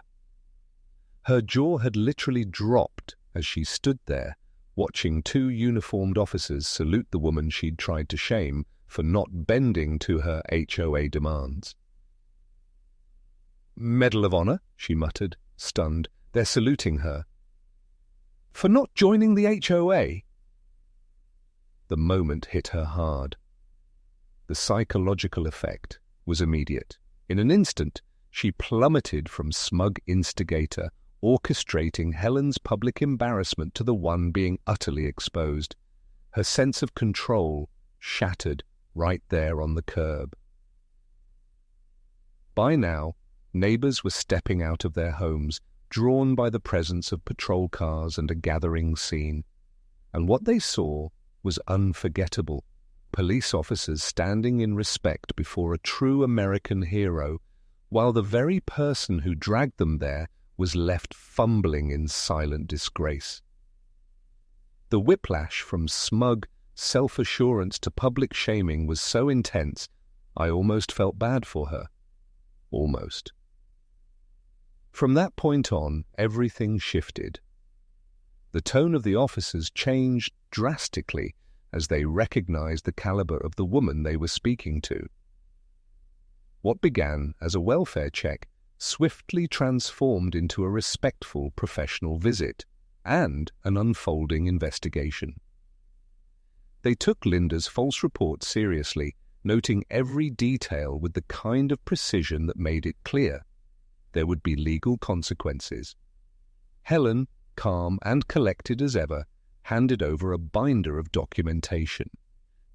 Her jaw had literally dropped as she stood there, watching 2 uniformed officers salute the woman she'd tried to shame for not bending to her HOA demands. "Medal of Honor," she muttered, stunned. "They're saluting her." "For not joining the HOA?" The moment hit her hard. The psychological effect was immediate. In an instant, she plummeted from smug instigator, orchestrating Helen's public embarrassment to the one being utterly exposed. Her sense of control shattered right there on the curb. By now, neighbors were stepping out of their homes, drawn by the presence of patrol cars and a gathering scene. And what they saw was unforgettable. Police officers standing in respect before a true American hero, while the very person who dragged them there was left fumbling in silent disgrace. The whiplash from smug self-assurance to public shaming was so intense, I almost felt bad for her. Almost. From that point on, everything shifted. The tone of the officers changed drastically as they recognized the caliber of the woman they were speaking to. What began as a welfare check swiftly transformed into a respectful professional visit and an unfolding investigation. They took Linda's false report seriously, noting every detail with the kind of precision that made it clear there would be legal consequences. Helen, calm and collected as ever, handed over a binder of documentation.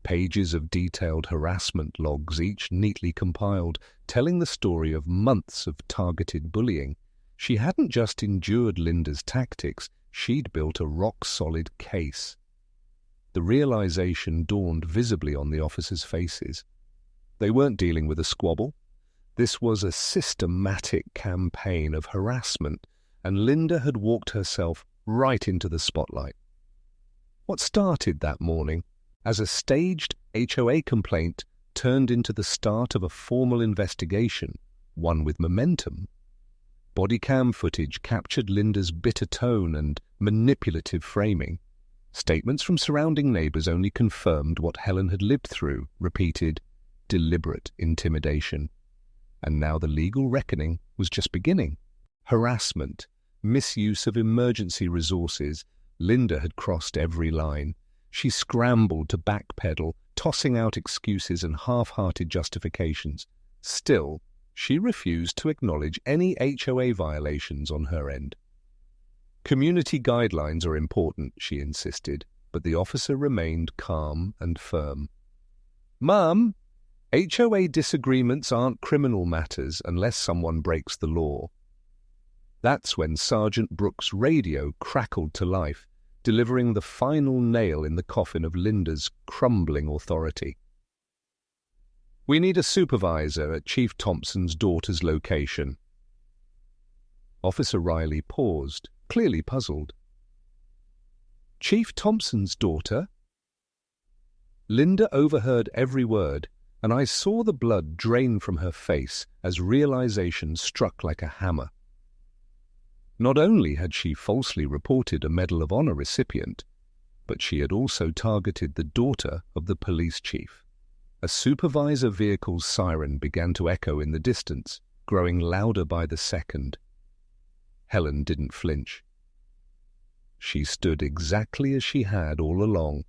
Pages of detailed harassment logs, each neatly compiled, telling the story of months of targeted bullying. She hadn't just endured Linda's tactics, she'd built a rock-solid case. The realization dawned visibly on the officers' faces. They weren't dealing with a squabble. This was a systematic campaign of harassment, and Linda had walked herself right into the spotlight. What started that morning as a staged HOA complaint turned into the start of a formal investigation, one with momentum. Body cam footage captured Linda's bitter tone and manipulative framing. Statements from surrounding neighbors only confirmed what Helen had lived through, repeated, deliberate intimidation. And now the legal reckoning was just beginning. Harassment, misuse of emergency resources. Linda had crossed every line. She scrambled to backpedal, tossing out excuses and half-hearted justifications. Still, she refused to acknowledge any HOA violations on her end. Community guidelines are important, she insisted, but the officer remained calm and firm. Mum, HOA disagreements aren't criminal matters unless someone breaks the law. That's when Sergeant Brooks' radio crackled to life, delivering the final nail in the coffin of Linda's crumbling authority. We need a supervisor at Chief Thompson's daughter's location. Officer Riley paused, clearly puzzled. Chief Thompson's daughter? Linda overheard every word, and I saw the blood drain from her face as realization struck like a hammer. Not only had she falsely reported a Medal of Honor recipient, but she had also targeted the daughter of the police chief. A supervisor vehicle's siren began to echo in the distance, growing louder by the second. Helen didn't flinch. She stood exactly as she had all along,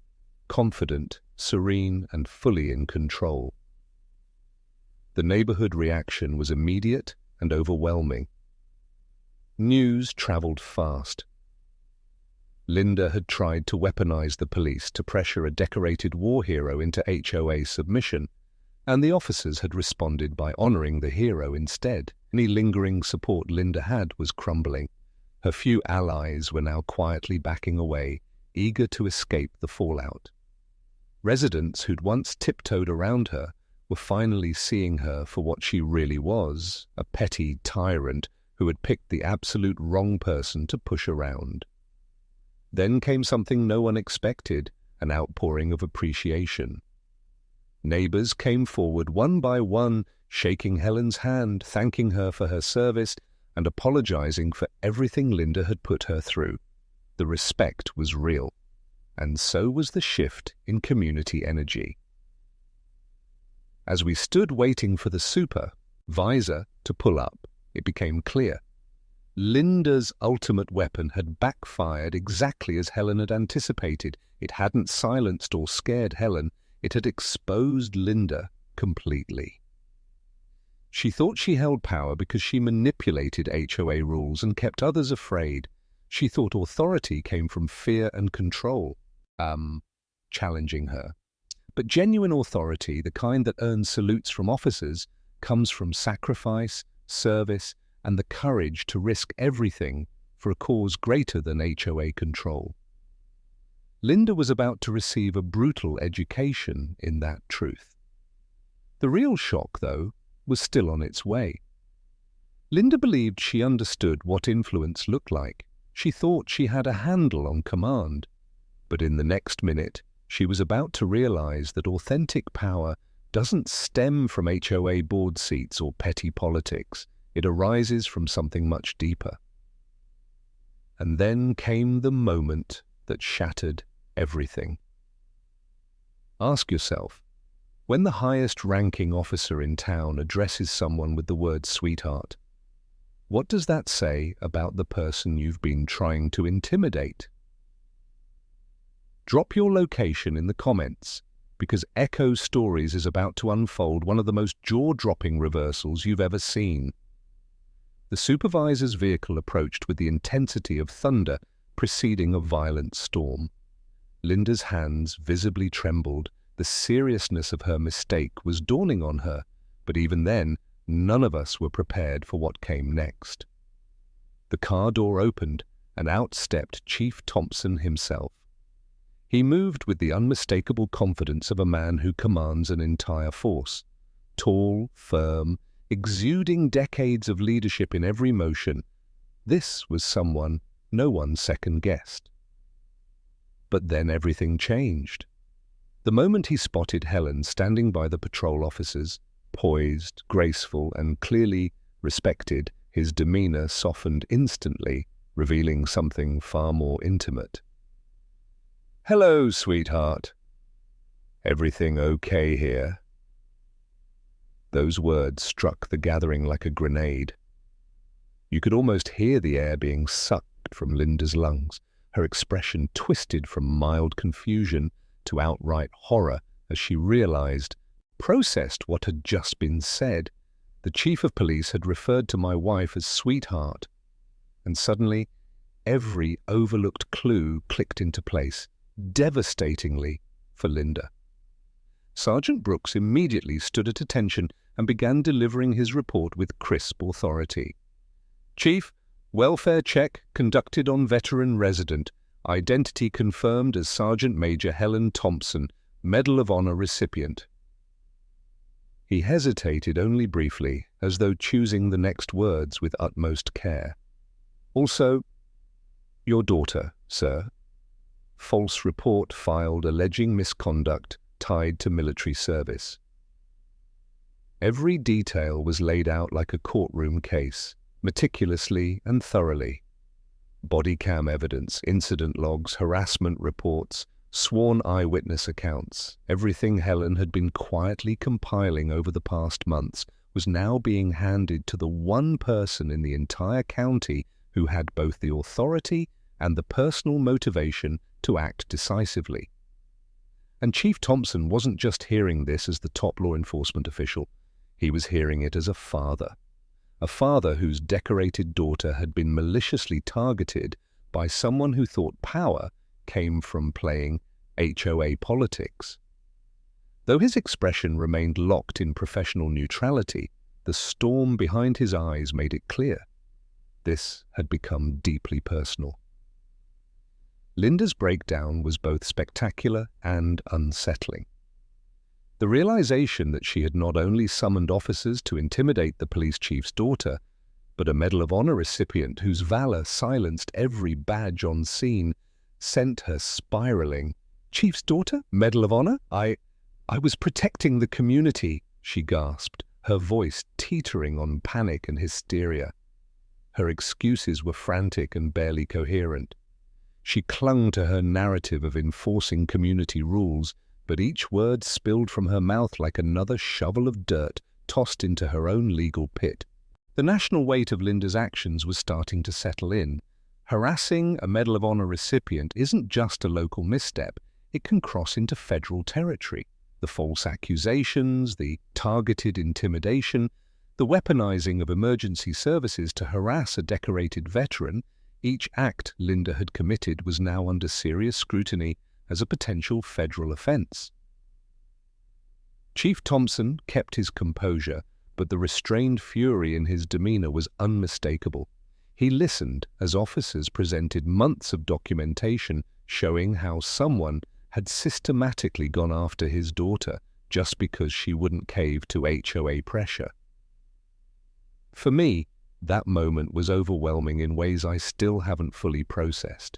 confident, serene, and fully in control. The neighborhood reaction was immediate and overwhelming. News traveled fast. Linda had tried to weaponize the police to pressure a decorated war hero into HOA submission, and the officers had responded by honoring the hero instead. Any lingering support Linda had was crumbling. Her few allies were now quietly backing away, eager to escape the fallout. Residents who'd once tiptoed around her were finally seeing her for what she really was, a petty tyrant who had picked the absolute wrong person to push around. Then came something no one expected, an outpouring of appreciation. Neighbors came forward one by one, shaking Helen's hand, thanking her for her service, and apologizing for everything Linda had put her through. The respect was real, and so was the shift in community energy. As we stood waiting for the supervisor to pull up, it became clear. Linda's ultimate weapon had backfired exactly as Helen had anticipated. It hadn't silenced or scared Helen, it had exposed Linda completely. She thought she held power because she manipulated HOA rules and kept others afraid. She thought authority came from fear and control, challenging her. But genuine authority, the kind that earns salutes from officers, comes from sacrifice, service, and the courage to risk everything for a cause greater than HOA control. Linda was about to receive a brutal education in that truth. The real shock, though, was still on its way. Linda believed she understood what influence looked like. She thought she had a handle on command. But in the next minute, she was about to realize that authentic power doesn't stem from HOA board seats or petty politics. It arises from something much deeper. And then came the moment that shattered everything. Ask yourself, when the highest-ranking officer in town addresses someone with the word sweetheart, what does that say about the person you've been trying to intimidate? Drop your location in the comments, because Echo Stories is about to unfold one of the most jaw-dropping reversals you've ever seen. The supervisor's vehicle approached with the intensity of thunder preceding a violent storm. Linda's hands visibly trembled. The seriousness of her mistake was dawning on her, but even then, none of us were prepared for what came next. The car door opened, and out stepped Chief Thompson himself. He moved with the unmistakable confidence of a man who commands an entire force. Tall, firm, exuding decades of leadership in every motion, this was someone no one second-guessed. But then everything changed. The moment he spotted Helen standing by the patrol officers, poised, graceful, and clearly respected, his demeanor softened instantly, revealing something far more intimate. "Hello, sweetheart. Everything okay here?" Those words struck the gathering like a grenade. You could almost hear the air being sucked from Linda's lungs, her expression twisted from mild confusion to outright horror as she processed what had just been said. The chief of police had referred to my wife as sweetheart, and suddenly every overlooked clue clicked into place, devastatingly for Linda. Sergeant Brooks immediately stood at attention and began delivering his report with crisp authority. "Chief, welfare check conducted on veteran resident. Identity confirmed as Sergeant Major Helen Thompson, Medal of Honor recipient." He hesitated only briefly, as though choosing the next words with utmost care. "Also, your daughter, sir. False report filed alleging misconduct tied to military service." Every detail was laid out like a courtroom case, meticulously and thoroughly. Body cam evidence, incident logs, harassment reports, sworn eyewitness accounts, everything Helen had been quietly compiling over the past months was now being handed to the one person in the entire county who had both the authority and the personal motivation to act decisively. And Chief Thompson wasn't just hearing this as the top law enforcement official. He was hearing it as a father whose decorated daughter had been maliciously targeted by someone who thought power came from playing HOA politics. Though his expression remained locked in professional neutrality, the storm behind his eyes made it clear. This had become deeply personal. Linda's breakdown was both spectacular and unsettling. The realization that she had not only summoned officers to intimidate the police chief's daughter, but a Medal of Honor recipient whose valor silenced every badge on scene, sent her spiraling. "Chief's daughter? Medal of Honor? I was protecting the community," she gasped, her voice teetering on panic and hysteria. Her excuses were frantic and barely coherent. She clung to her narrative of enforcing community rules, but each word spilled from her mouth like another shovel of dirt tossed into her own legal pit. The national weight of Linda's actions was starting to settle in. Harassing a Medal of Honor recipient isn't just a local misstep, it can cross into federal territory. The false accusations, the targeted intimidation, the weaponizing of emergency services to harass a decorated veteran, each act Linda had committed was now under serious scrutiny as a potential federal offense. Chief Thompson kept his composure, but the restrained fury in his demeanor was unmistakable. He listened as officers presented months of documentation showing how someone had systematically gone after his daughter just because she wouldn't cave to HOA pressure. For me, that moment was overwhelming in ways I still haven't fully processed.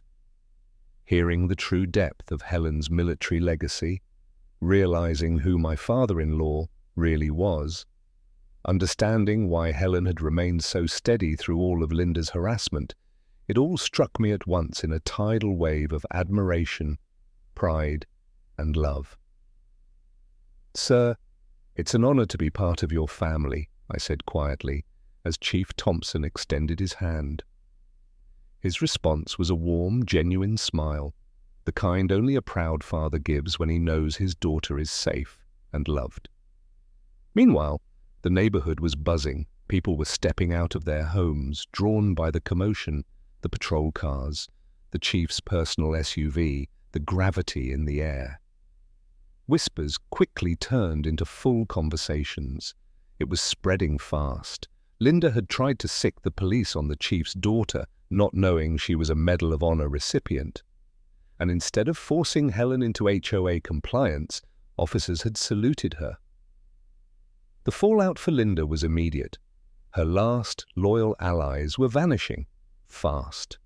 Hearing the true depth of Helen's military legacy, realizing who my father-in-law really was, understanding why Helen had remained so steady through all of Linda's harassment, it all struck me at once in a tidal wave of admiration, pride, and love. "Sir, it's an honor to be part of your family," I said quietly, as Chief Thompson extended his hand. His response was a warm, genuine smile, the kind only a proud father gives when he knows his daughter is safe and loved. Meanwhile, the neighborhood was buzzing. People were stepping out of their homes, drawn by the commotion, the patrol cars, the chief's personal SUV, the gravity in the air. Whispers quickly turned into full conversations. It was spreading fast. Linda had tried to sic the police on the chief's daughter, not knowing she was a Medal of Honor recipient. And instead of forcing Helen into HOA compliance, officers had saluted her. The fallout for Linda was immediate. Her last loyal allies were vanishing, fast.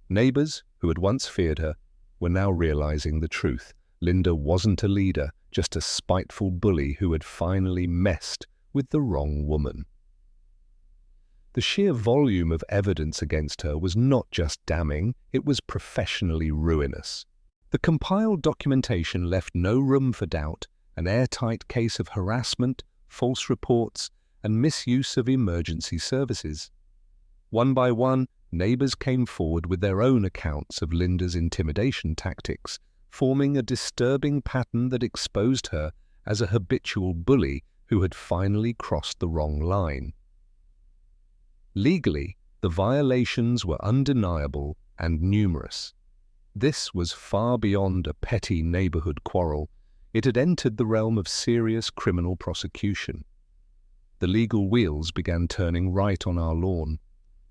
Neighbors, who had once feared her, were now realizing the truth. Linda wasn't a leader, just a spiteful bully who had finally messed with the wrong woman. The sheer volume of evidence against her was not just damning, it was professionally ruinous. The compiled documentation left no room for doubt, an airtight case of harassment, false reports, and misuse of emergency services. One by one, neighbors came forward with their own accounts of Linda's intimidation tactics, forming a disturbing pattern that exposed her as a habitual bully who had finally crossed the wrong line. Legally, the violations were undeniable and numerous. This was far beyond a petty neighborhood quarrel. It had entered the realm of serious criminal prosecution. The legal wheels began turning right on our lawn.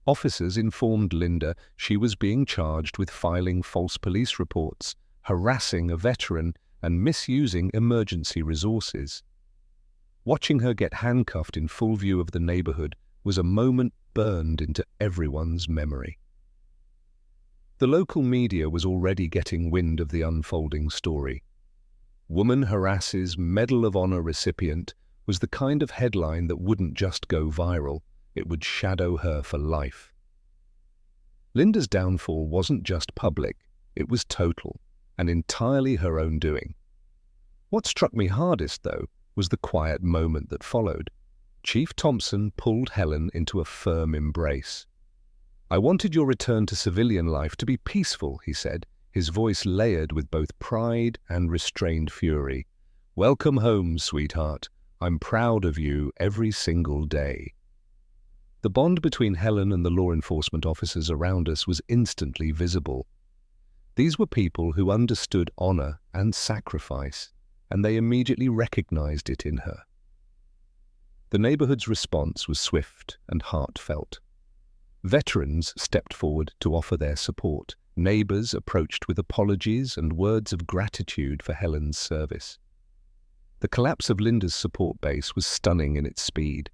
Officers informed Linda she was being charged with filing false police reports, harassing a veteran, and misusing emergency resources. Watching her get handcuffed in full view of the neighborhood was a moment burned into everyone's memory. The local media was already getting wind of the unfolding story. "Woman harasses Medal of Honor recipient" was the kind of headline that wouldn't just go viral, it would shadow her for life. Linda's downfall wasn't just public, it was total, and entirely her own doing. What struck me hardest, though, was the quiet moment that followed. Chief Thompson pulled Helen into a firm embrace. "I wanted your return to civilian life to be peaceful," he said, his voice layered with both pride and restrained fury. "Welcome home, sweetheart. I'm proud of you every single day." The bond between Helen and the law enforcement officers around us was instantly visible. These were people who understood honor and sacrifice, and they immediately recognized it in her. The neighborhood's response was swift and heartfelt. Veterans stepped forward to offer their support. Neighbors approached with apologies and words of gratitude for Helen's service. The collapse of Linda's support base was stunning in its speed.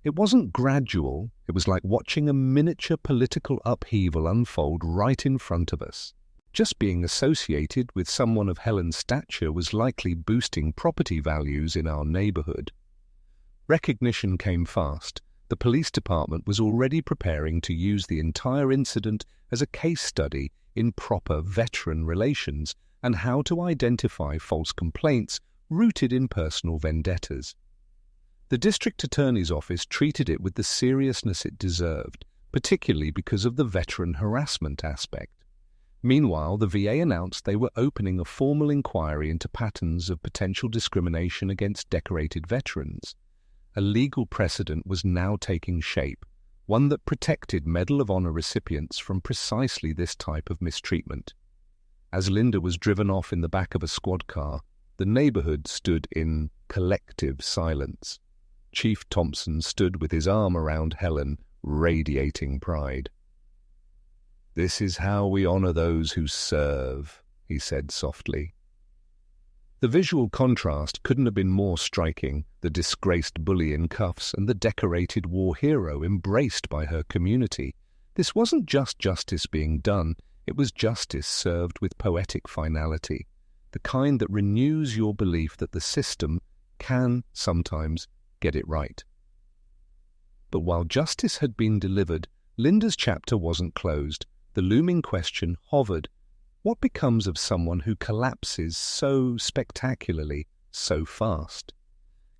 It wasn't gradual, it was like watching a miniature political upheaval unfold right in front of us. Just being associated with someone of Helen's stature was likely boosting property values in our neighborhood. Recognition came fast. The police department was already preparing to use the entire incident as a case study in proper veteran relations and how to identify false complaints rooted in personal vendettas. The district attorney's office treated it with the seriousness it deserved, particularly because of the veteran harassment aspect. Meanwhile, the VA announced they were opening a formal inquiry into patterns of potential discrimination against decorated veterans. A legal precedent was now taking shape, one that protected Medal of Honor recipients from precisely this type of mistreatment. As Linda was driven off in the back of a squad car, the neighborhood stood in collective silence. Chief Thompson stood with his arm around Helen, radiating pride. "This is how we honor those who serve," he said softly. The visual contrast couldn't have been more striking, the disgraced bully in cuffs and the decorated war hero embraced by her community. This wasn't just justice being done, it was justice served with poetic finality, the kind that renews your belief that the system can sometimes get it right. But while justice had been delivered, Linda's chapter wasn't closed. The looming question hovered. What becomes of someone who collapses so spectacularly, so fast?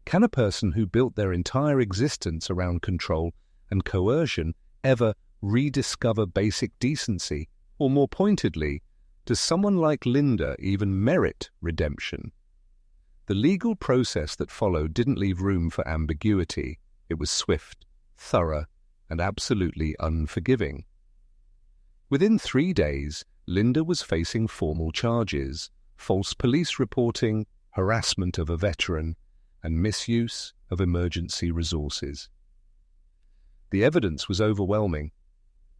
Can a person who built their entire existence around control and coercion ever rediscover basic decency, or more pointedly, Does someone like Linda even merit redemption? The legal process that followed didn't leave room for ambiguity. It was swift, thorough, and absolutely unforgiving. Within 3 days, Linda was facing formal charges: false police reporting, harassment of a veteran, and misuse of emergency resources. The evidence was overwhelming.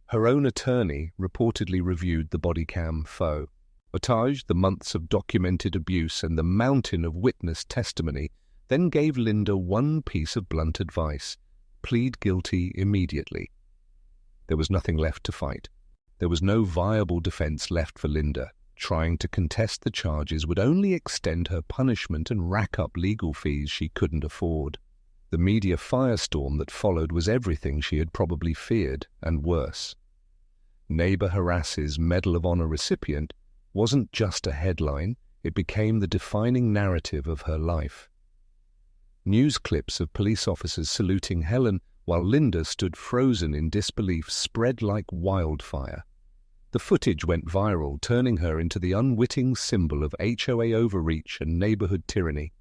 Her own attorney reportedly reviewed the body cam footage, the months of documented abuse, and the mountain of witness testimony, then gave Linda one piece of blunt advice: plead guilty immediately. There was nothing left to fight. There was no viable defense left for Linda. Trying to contest the charges would only extend her punishment and rack up legal fees she couldn't afford. The media firestorm that followed was everything she had probably feared, and worse. Neighbor harasses Medal of Honor recipient wasn't just a headline, it became the defining narrative of her life. News clips of police officers saluting Helen while Linda stood frozen in disbelief spread like wildfire. The footage went viral, turning her into the unwitting symbol of HOA overreach and neighborhood tyranny.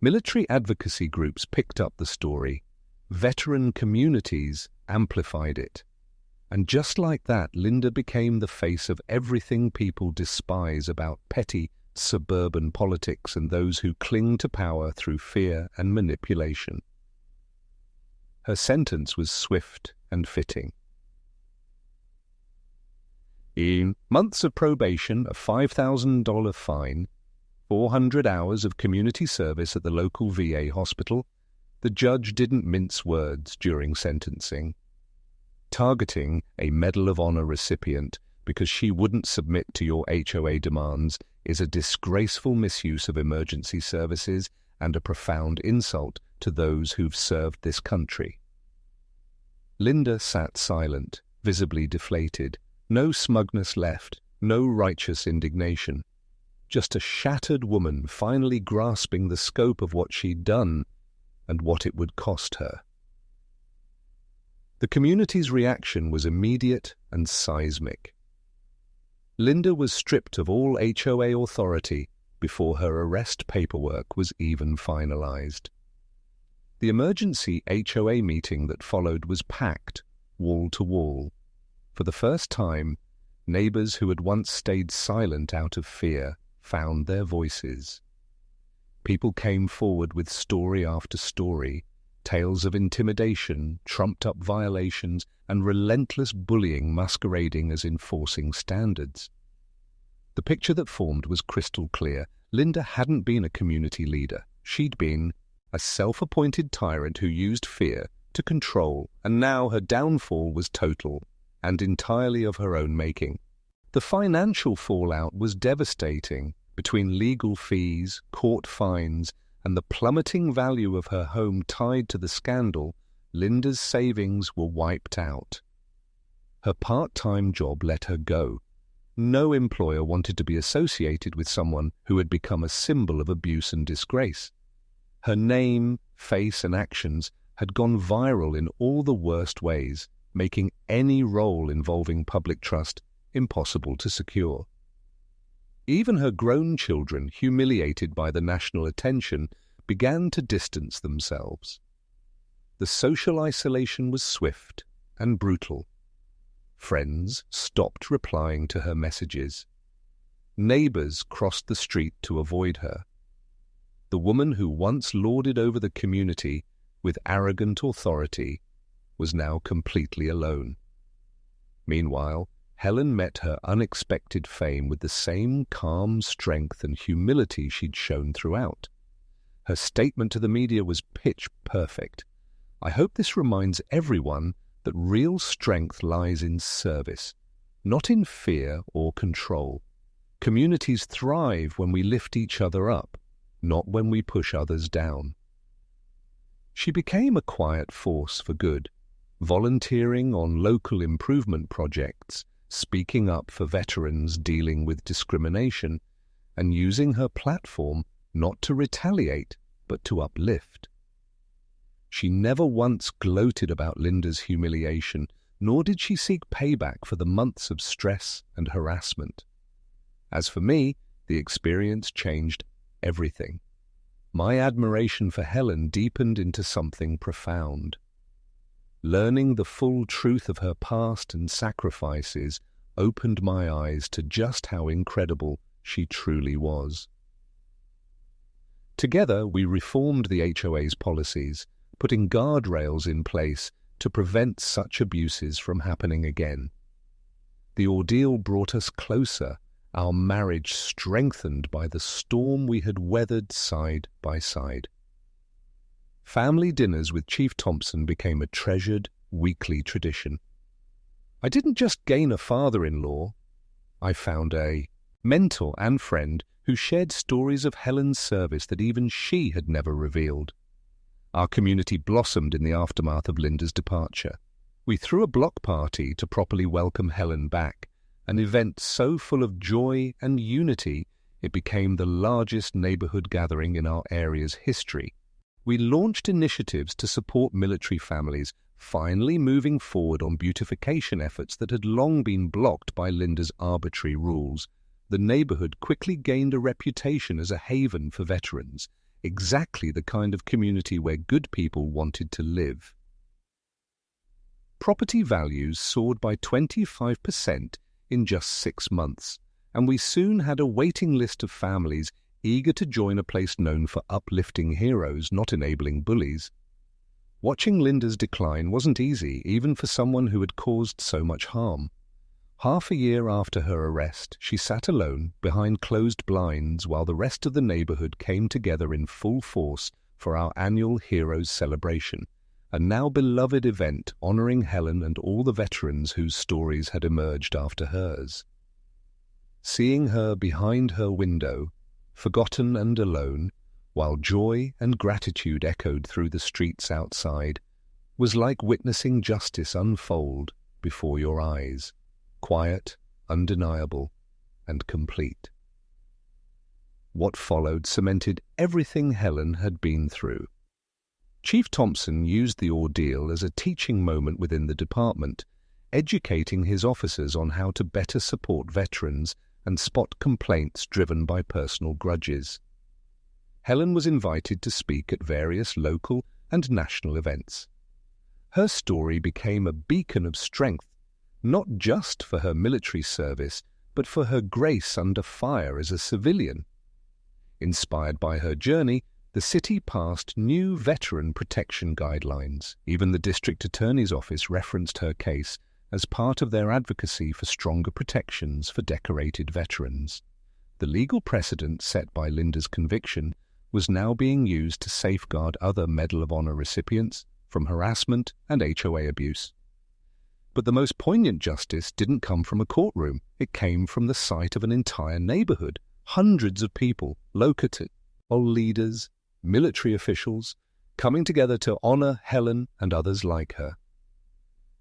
Military advocacy groups picked up the story. Veteran communities amplified it. And just like that, Linda became the face of everything people despise about petty, suburban politics and those who cling to power through fear and manipulation. Her sentence was swift and fitting. In months of probation, a $5,000 fine, 400 hours of community service at the local VA hospital, the judge didn't mince words during sentencing. Targeting a Medal of Honor recipient because she wouldn't submit to your HOA demands is a disgraceful misuse of emergency services and a profound insult to those who've served this country. Linda sat silent, visibly deflated. No smugness left, no righteous indignation. Just a shattered woman finally grasping the scope of what she'd done and what it would cost her. The community's reaction was immediate and seismic. Linda was stripped of all HOA authority before her arrest paperwork was even finalized. The emergency HOA meeting that followed was packed, wall to wall. For the first time, neighbors who had once stayed silent out of fear found their voices. People came forward with story after story, tales of intimidation, trumped-up violations, and relentless bullying masquerading as enforcing standards. The picture that formed was crystal clear. Linda hadn't been a community leader. She'd been a self-appointed tyrant who used fear to control, and now her downfall was total and entirely of her own making. The financial fallout was devastating. Between legal fees, court fines, and the plummeting value of her home tied to the scandal, Linda's savings were wiped out. Her part-time job let her go. No employer wanted to be associated with someone who had become a symbol of abuse and disgrace. Her name, face, and actions had gone viral in all the worst ways, making any role involving public trust impossible to secure. Even her grown children, humiliated by the national attention, began to distance themselves. The social isolation was swift and brutal. Friends stopped replying to her messages. Neighbors crossed the street to avoid her. The woman who once lorded over the community with arrogant authority was now completely alone. Meanwhile, Helen met her unexpected fame with the same calm strength and humility she'd shown throughout. Her statement to the media was pitch perfect. I hope this reminds everyone that real strength lies in service, not in fear or control. Communities thrive when we lift each other up, not when we push others down. She became a quiet force for good, volunteering on local improvement projects, speaking up for veterans dealing with discrimination, and using her platform not to retaliate, but to uplift. She never once gloated about Linda's humiliation, nor did she seek payback for the months of stress and harassment. As for me, the experience changed everything. My admiration for Helen deepened into something profound. Learning the full truth of her past and sacrifices opened my eyes to just how incredible she truly was. Together, we reformed the HOA's policies, putting guardrails in place to prevent such abuses from happening again. The ordeal brought us closer, our marriage strengthened by the storm we had weathered side by side. Family dinners with Chief Thompson became a treasured weekly tradition. I didn't just gain a father-in-law, I found a mentor and friend who shared stories of Helen's service that even she had never revealed. Our community blossomed in the aftermath of Linda's departure. We threw a block party to properly welcome Helen back, an event so full of joy and unity it became the largest neighborhood gathering in our area's history. We launched initiatives to support military families, finally moving forward on beautification efforts that had long been blocked by Linda's arbitrary rules. The neighborhood quickly gained a reputation as a haven for veterans, exactly the kind of community where good people wanted to live. Property values soared by 25% in just 6 months, and we soon had a waiting list of families eager to join a place known for uplifting heroes, not enabling bullies. Watching Linda's decline wasn't easy, even for someone who had caused so much harm. Half a year after her arrest, she sat alone behind closed blinds while the rest of the neighborhood came together in full force for our annual Heroes Celebration, a now beloved event honoring Helen and all the veterans whose stories had emerged after hers. Seeing her behind her window, forgotten and alone, while joy and gratitude echoed through the streets outside, was like witnessing justice unfold before your eyes. Quiet, undeniable, and complete. What followed cemented everything Helen had been through. Chief Thompson used the ordeal as a teaching moment within the department, educating his officers on how to better support veterans and spot complaints driven by personal grudges. Helen was invited to speak at various local and national events. Her story became a beacon of strength, not just for her military service, but for her grace under fire as a civilian. Inspired by her journey, the city passed new veteran protection guidelines. Even the district attorney's office referenced her case as part of their advocacy for stronger protections for decorated veterans. The legal precedent set by Linda's conviction was now being used to safeguard other Medal of Honor recipients from harassment and HOA abuse. But the most poignant justice didn't come from a courtroom. It came from the sight of an entire neighborhood, hundreds of people, local leaders, military officials, coming together to honor Helen and others like her.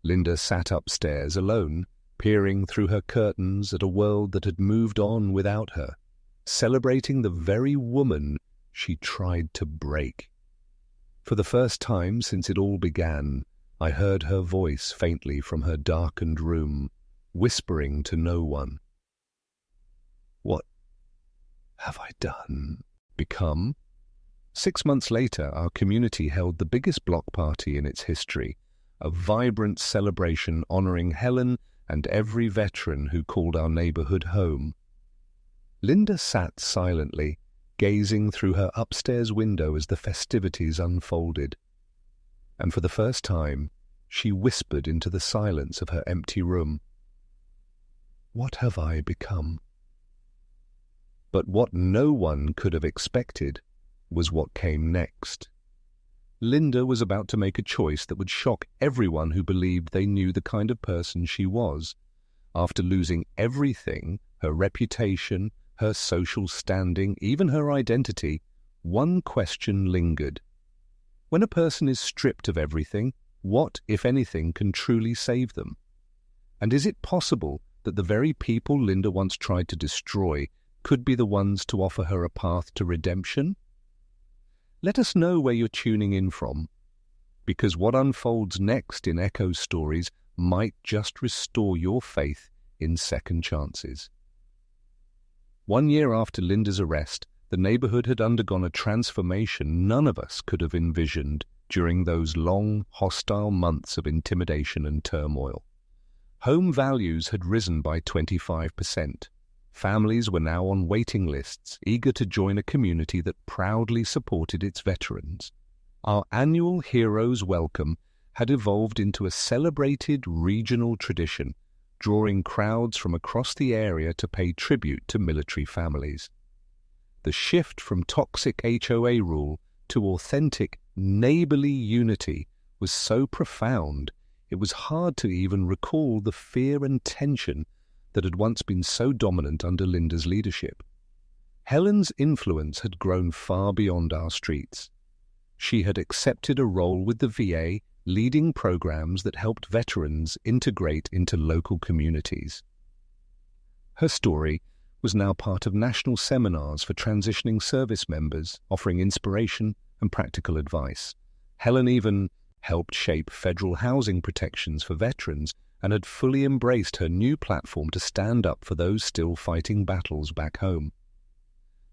Linda sat upstairs alone, peering through her curtains at a world that had moved on without her, celebrating the very woman she tried to break. For the first time since it all began, I heard her voice faintly from her darkened room, whispering to no one. What have I done? Become? 6 months later, our community held the biggest block party in its history, a vibrant celebration honoring Helen and every veteran who called our neighborhood home. Linda sat silently, gazing through her upstairs window as the festivities unfolded. And for the first time, she whispered into the silence of her empty room, "What have I become?" But what no one could have expected was what came next. Linda was about to make a choice that would shock everyone who believed they knew the kind of person she was. After losing everything, her reputation, her social standing, even her identity, one question lingered. When a person is stripped of everything, what, if anything, can truly save them? And is it possible that the very people Linda once tried to destroy could be the ones to offer her a path to redemption? Let us know where you're tuning in from, because what unfolds next in Echo Stories might just restore your faith in second chances. 1 year after Linda's arrest, the neighborhood had undergone a transformation none of us could have envisioned during those long, hostile months of intimidation and turmoil. Home values had risen by 25%. Families were now on waiting lists, eager to join a community that proudly supported its veterans. Our annual Heroes Welcome had evolved into a celebrated regional tradition, drawing crowds from across the area to pay tribute to military families. The shift from toxic HOA rule to authentic, neighborly unity was so profound it was hard to even recall the fear and tension that had once been so dominant under Linda's leadership. Helen's influence had grown far beyond our streets. She had accepted a role with the VA, leading programs that helped veterans integrate into local communities. Her story was now part of national seminars for transitioning service members, offering inspiration and practical advice. Helen even helped shape federal housing protections for veterans and had fully embraced her new platform to stand up for those still fighting battles back home.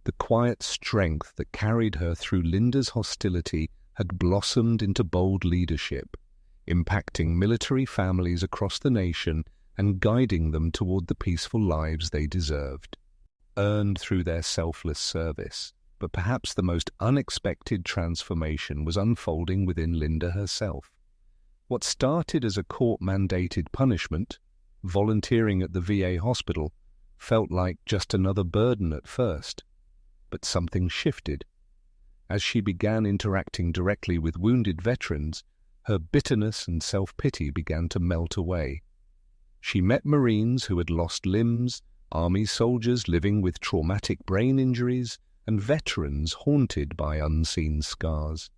The quiet strength that carried her through Linda's hostility had blossomed into bold leadership, impacting military families across the nation and guiding them toward the peaceful lives they deserved, earned through their selfless service. But perhaps the most unexpected transformation was unfolding within Linda herself. What started as a court-mandated punishment, volunteering at the VA hospital, felt like just another burden at first. But something shifted. As she began interacting directly with wounded veterans, her bitterness and self-pity began to melt away. She met Marines who had lost limbs, Army soldiers living with traumatic brain injuries, and veterans haunted by unseen scars.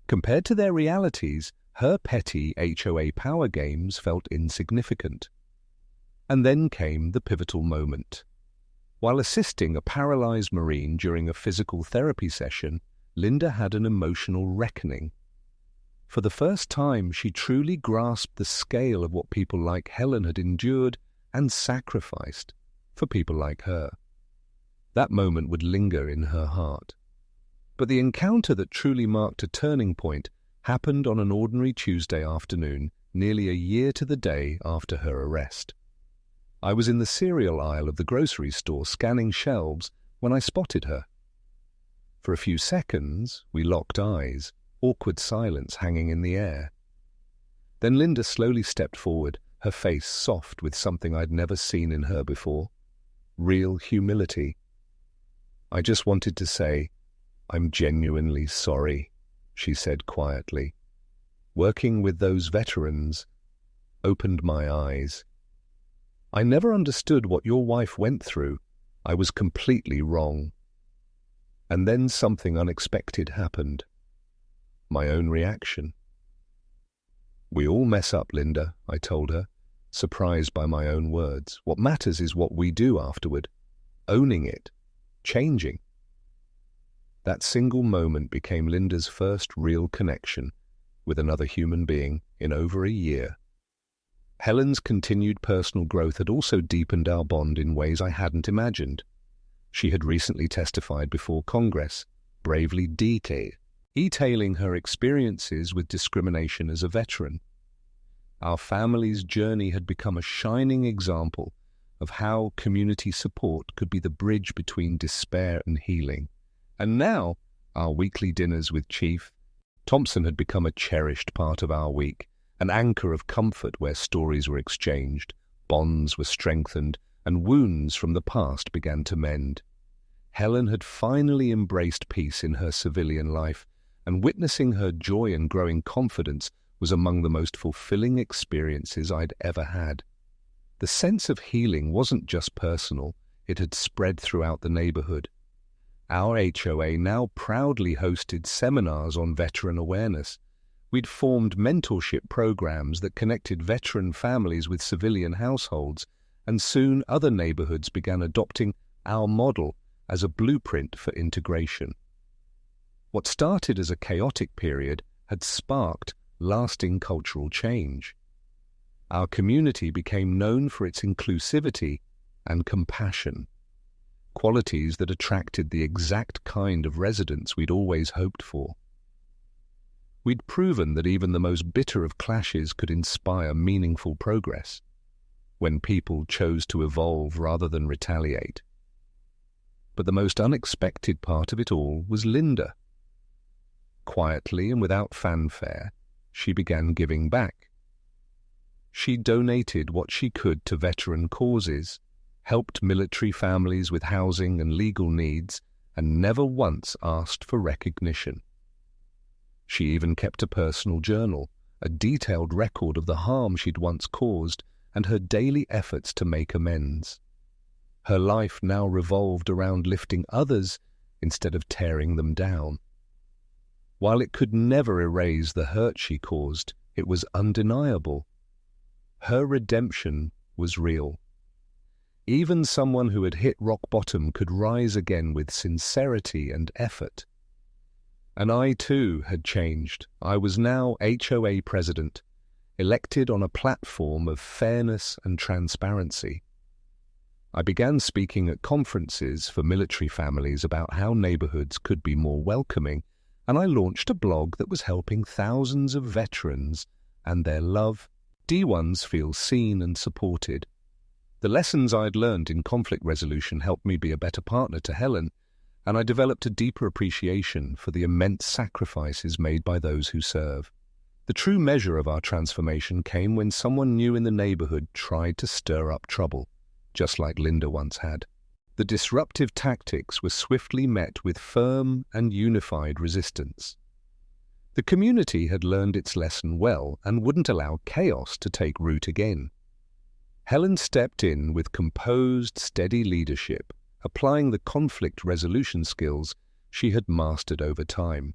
Compared to their realities, her petty HOA power games felt insignificant. And then came the pivotal moment. While assisting a paralyzed Marine during a physical therapy session, Linda had an emotional reckoning. For the first time, she truly grasped the scale of what people like Helen had endured and sacrificed for people like her. That moment would linger in her heart. But the encounter that truly marked a turning point happened on an ordinary Tuesday afternoon, nearly a year to the day after her arrest. I was in the cereal aisle of the grocery store scanning shelves when I spotted her. For a few seconds, we locked eyes, awkward silence hanging in the air. Then Linda slowly stepped forward, her face soft with something I'd never seen in her before. Real humility. "I just wanted to say, I'm genuinely sorry," she said quietly. "Working with those veterans opened my eyes. I never understood what your wife went through. I was completely wrong." And then something unexpected happened. My own reaction. "We all mess up, Linda," I told her, surprised by my own words. "What matters is what we do afterward. Owning it. Changing." That single moment became Linda's first real connection with another human being in over a year. Helen's continued personal growth had also deepened our bond in ways I hadn't imagined. She had recently testified before Congress, bravely detailing her experiences with discrimination as a veteran. Our family's journey had become a shining example of how community support could be the bridge between despair and healing. And now, our weekly dinners with Chief Thompson had become a cherished part of our week, an anchor of comfort where stories were exchanged, bonds were strengthened, and wounds from the past began to mend. Helen had finally embraced peace in her civilian life, and witnessing her joy and growing confidence was among the most fulfilling experiences I'd ever had. The sense of healing wasn't just personal, it had spread throughout the neighborhood. Our HOA now proudly hosted seminars on veteran awareness. We'd formed mentorship programs that connected veteran families with civilian households, and soon other neighborhoods began adopting our model as a blueprint for integration. What started as a chaotic period had sparked lasting cultural change. Our community became known for its inclusivity and compassion. qualities that attracted the exact kind of residents we'd always hoped for. We'd proven that even the most bitter of clashes could inspire meaningful progress, when people chose to evolve rather than retaliate. But the most unexpected part of it all was Linda. Quietly and without fanfare, she began giving back. She donated what she could to veteran causes, helped military families with housing and legal needs, and never once asked for recognition. She even kept a personal journal, a detailed record of the harm she'd once caused and her daily efforts to make amends. Her life now revolved around lifting others instead of tearing them down. While it could never erase the hurt she caused, it was undeniable. Her redemption was real. Even someone who had hit rock bottom could rise again with sincerity and effort. And I too had changed. I was now HOA president, elected on a platform of fairness and transparency. I began speaking at conferences for military families about how neighborhoods could be more welcoming, and I launched a blog that was helping thousands of veterans and their loved ones feel seen and supported. The lessons I'd learned in conflict resolution helped me be a better partner to Helen, and I developed a deeper appreciation for the immense sacrifices made by those who serve. The true measure of our transformation came when someone new in the neighborhood tried to stir up trouble, just like Linda once had. The disruptive tactics were swiftly met with firm and unified resistance. The community had learned its lesson well and wouldn't allow chaos to take root again. Helen stepped in with composed, steady leadership, applying the conflict resolution skills she had mastered over time.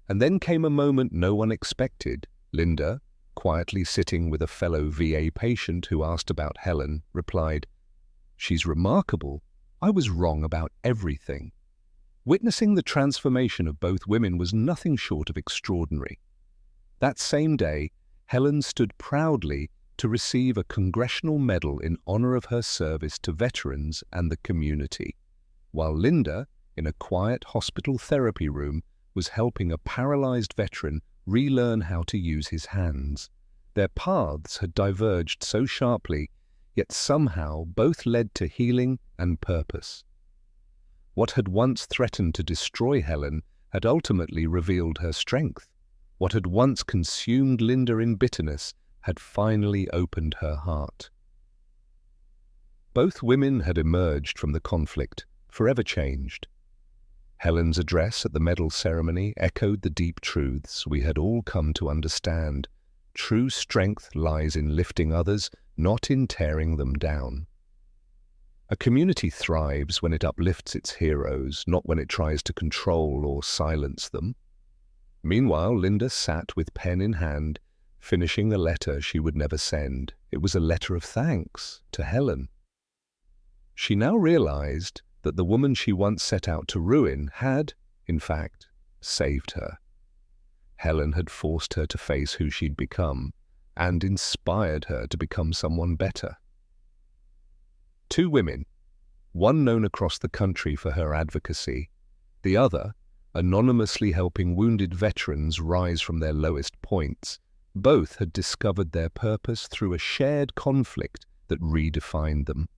And then came a moment no one expected. Linda, quietly sitting with a fellow VA patient who asked about Helen, replied, "She's remarkable. I was wrong about everything." Witnessing the transformation of both women was nothing short of extraordinary. That same day, Helen stood proudly to receive a congressional medal in honor of her service to veterans and the community, while Linda, in a quiet hospital therapy room, was helping a paralyzed veteran relearn how to use his hands. Their paths had diverged so sharply, yet somehow both led to healing and purpose. What had once threatened to destroy Helen had ultimately revealed her strength. What had once consumed Linda in bitterness had finally opened her heart. Both women had emerged from the conflict, forever changed. Helen's address at the medal ceremony echoed the deep truths we had all come to understand. True strength lies in lifting others, not in tearing them down. A community thrives when it uplifts its heroes, not when it tries to control or silence them. Meanwhile, Linda sat with pen in hand, finishing a letter she would never send. It was a letter of thanks to Helen. She now realized that the woman she once set out to ruin had, in fact, saved her. Helen had forced her to face who she'd become and inspired her to become someone better. Two women, one known across the country for her advocacy, the other anonymously helping wounded veterans rise from their lowest points. Both had discovered their purpose through a shared conflict that redefined them.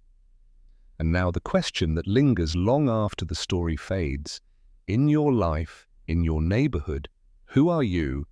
And now the question that lingers long after the story fades: in your life, in your neighborhood, who are you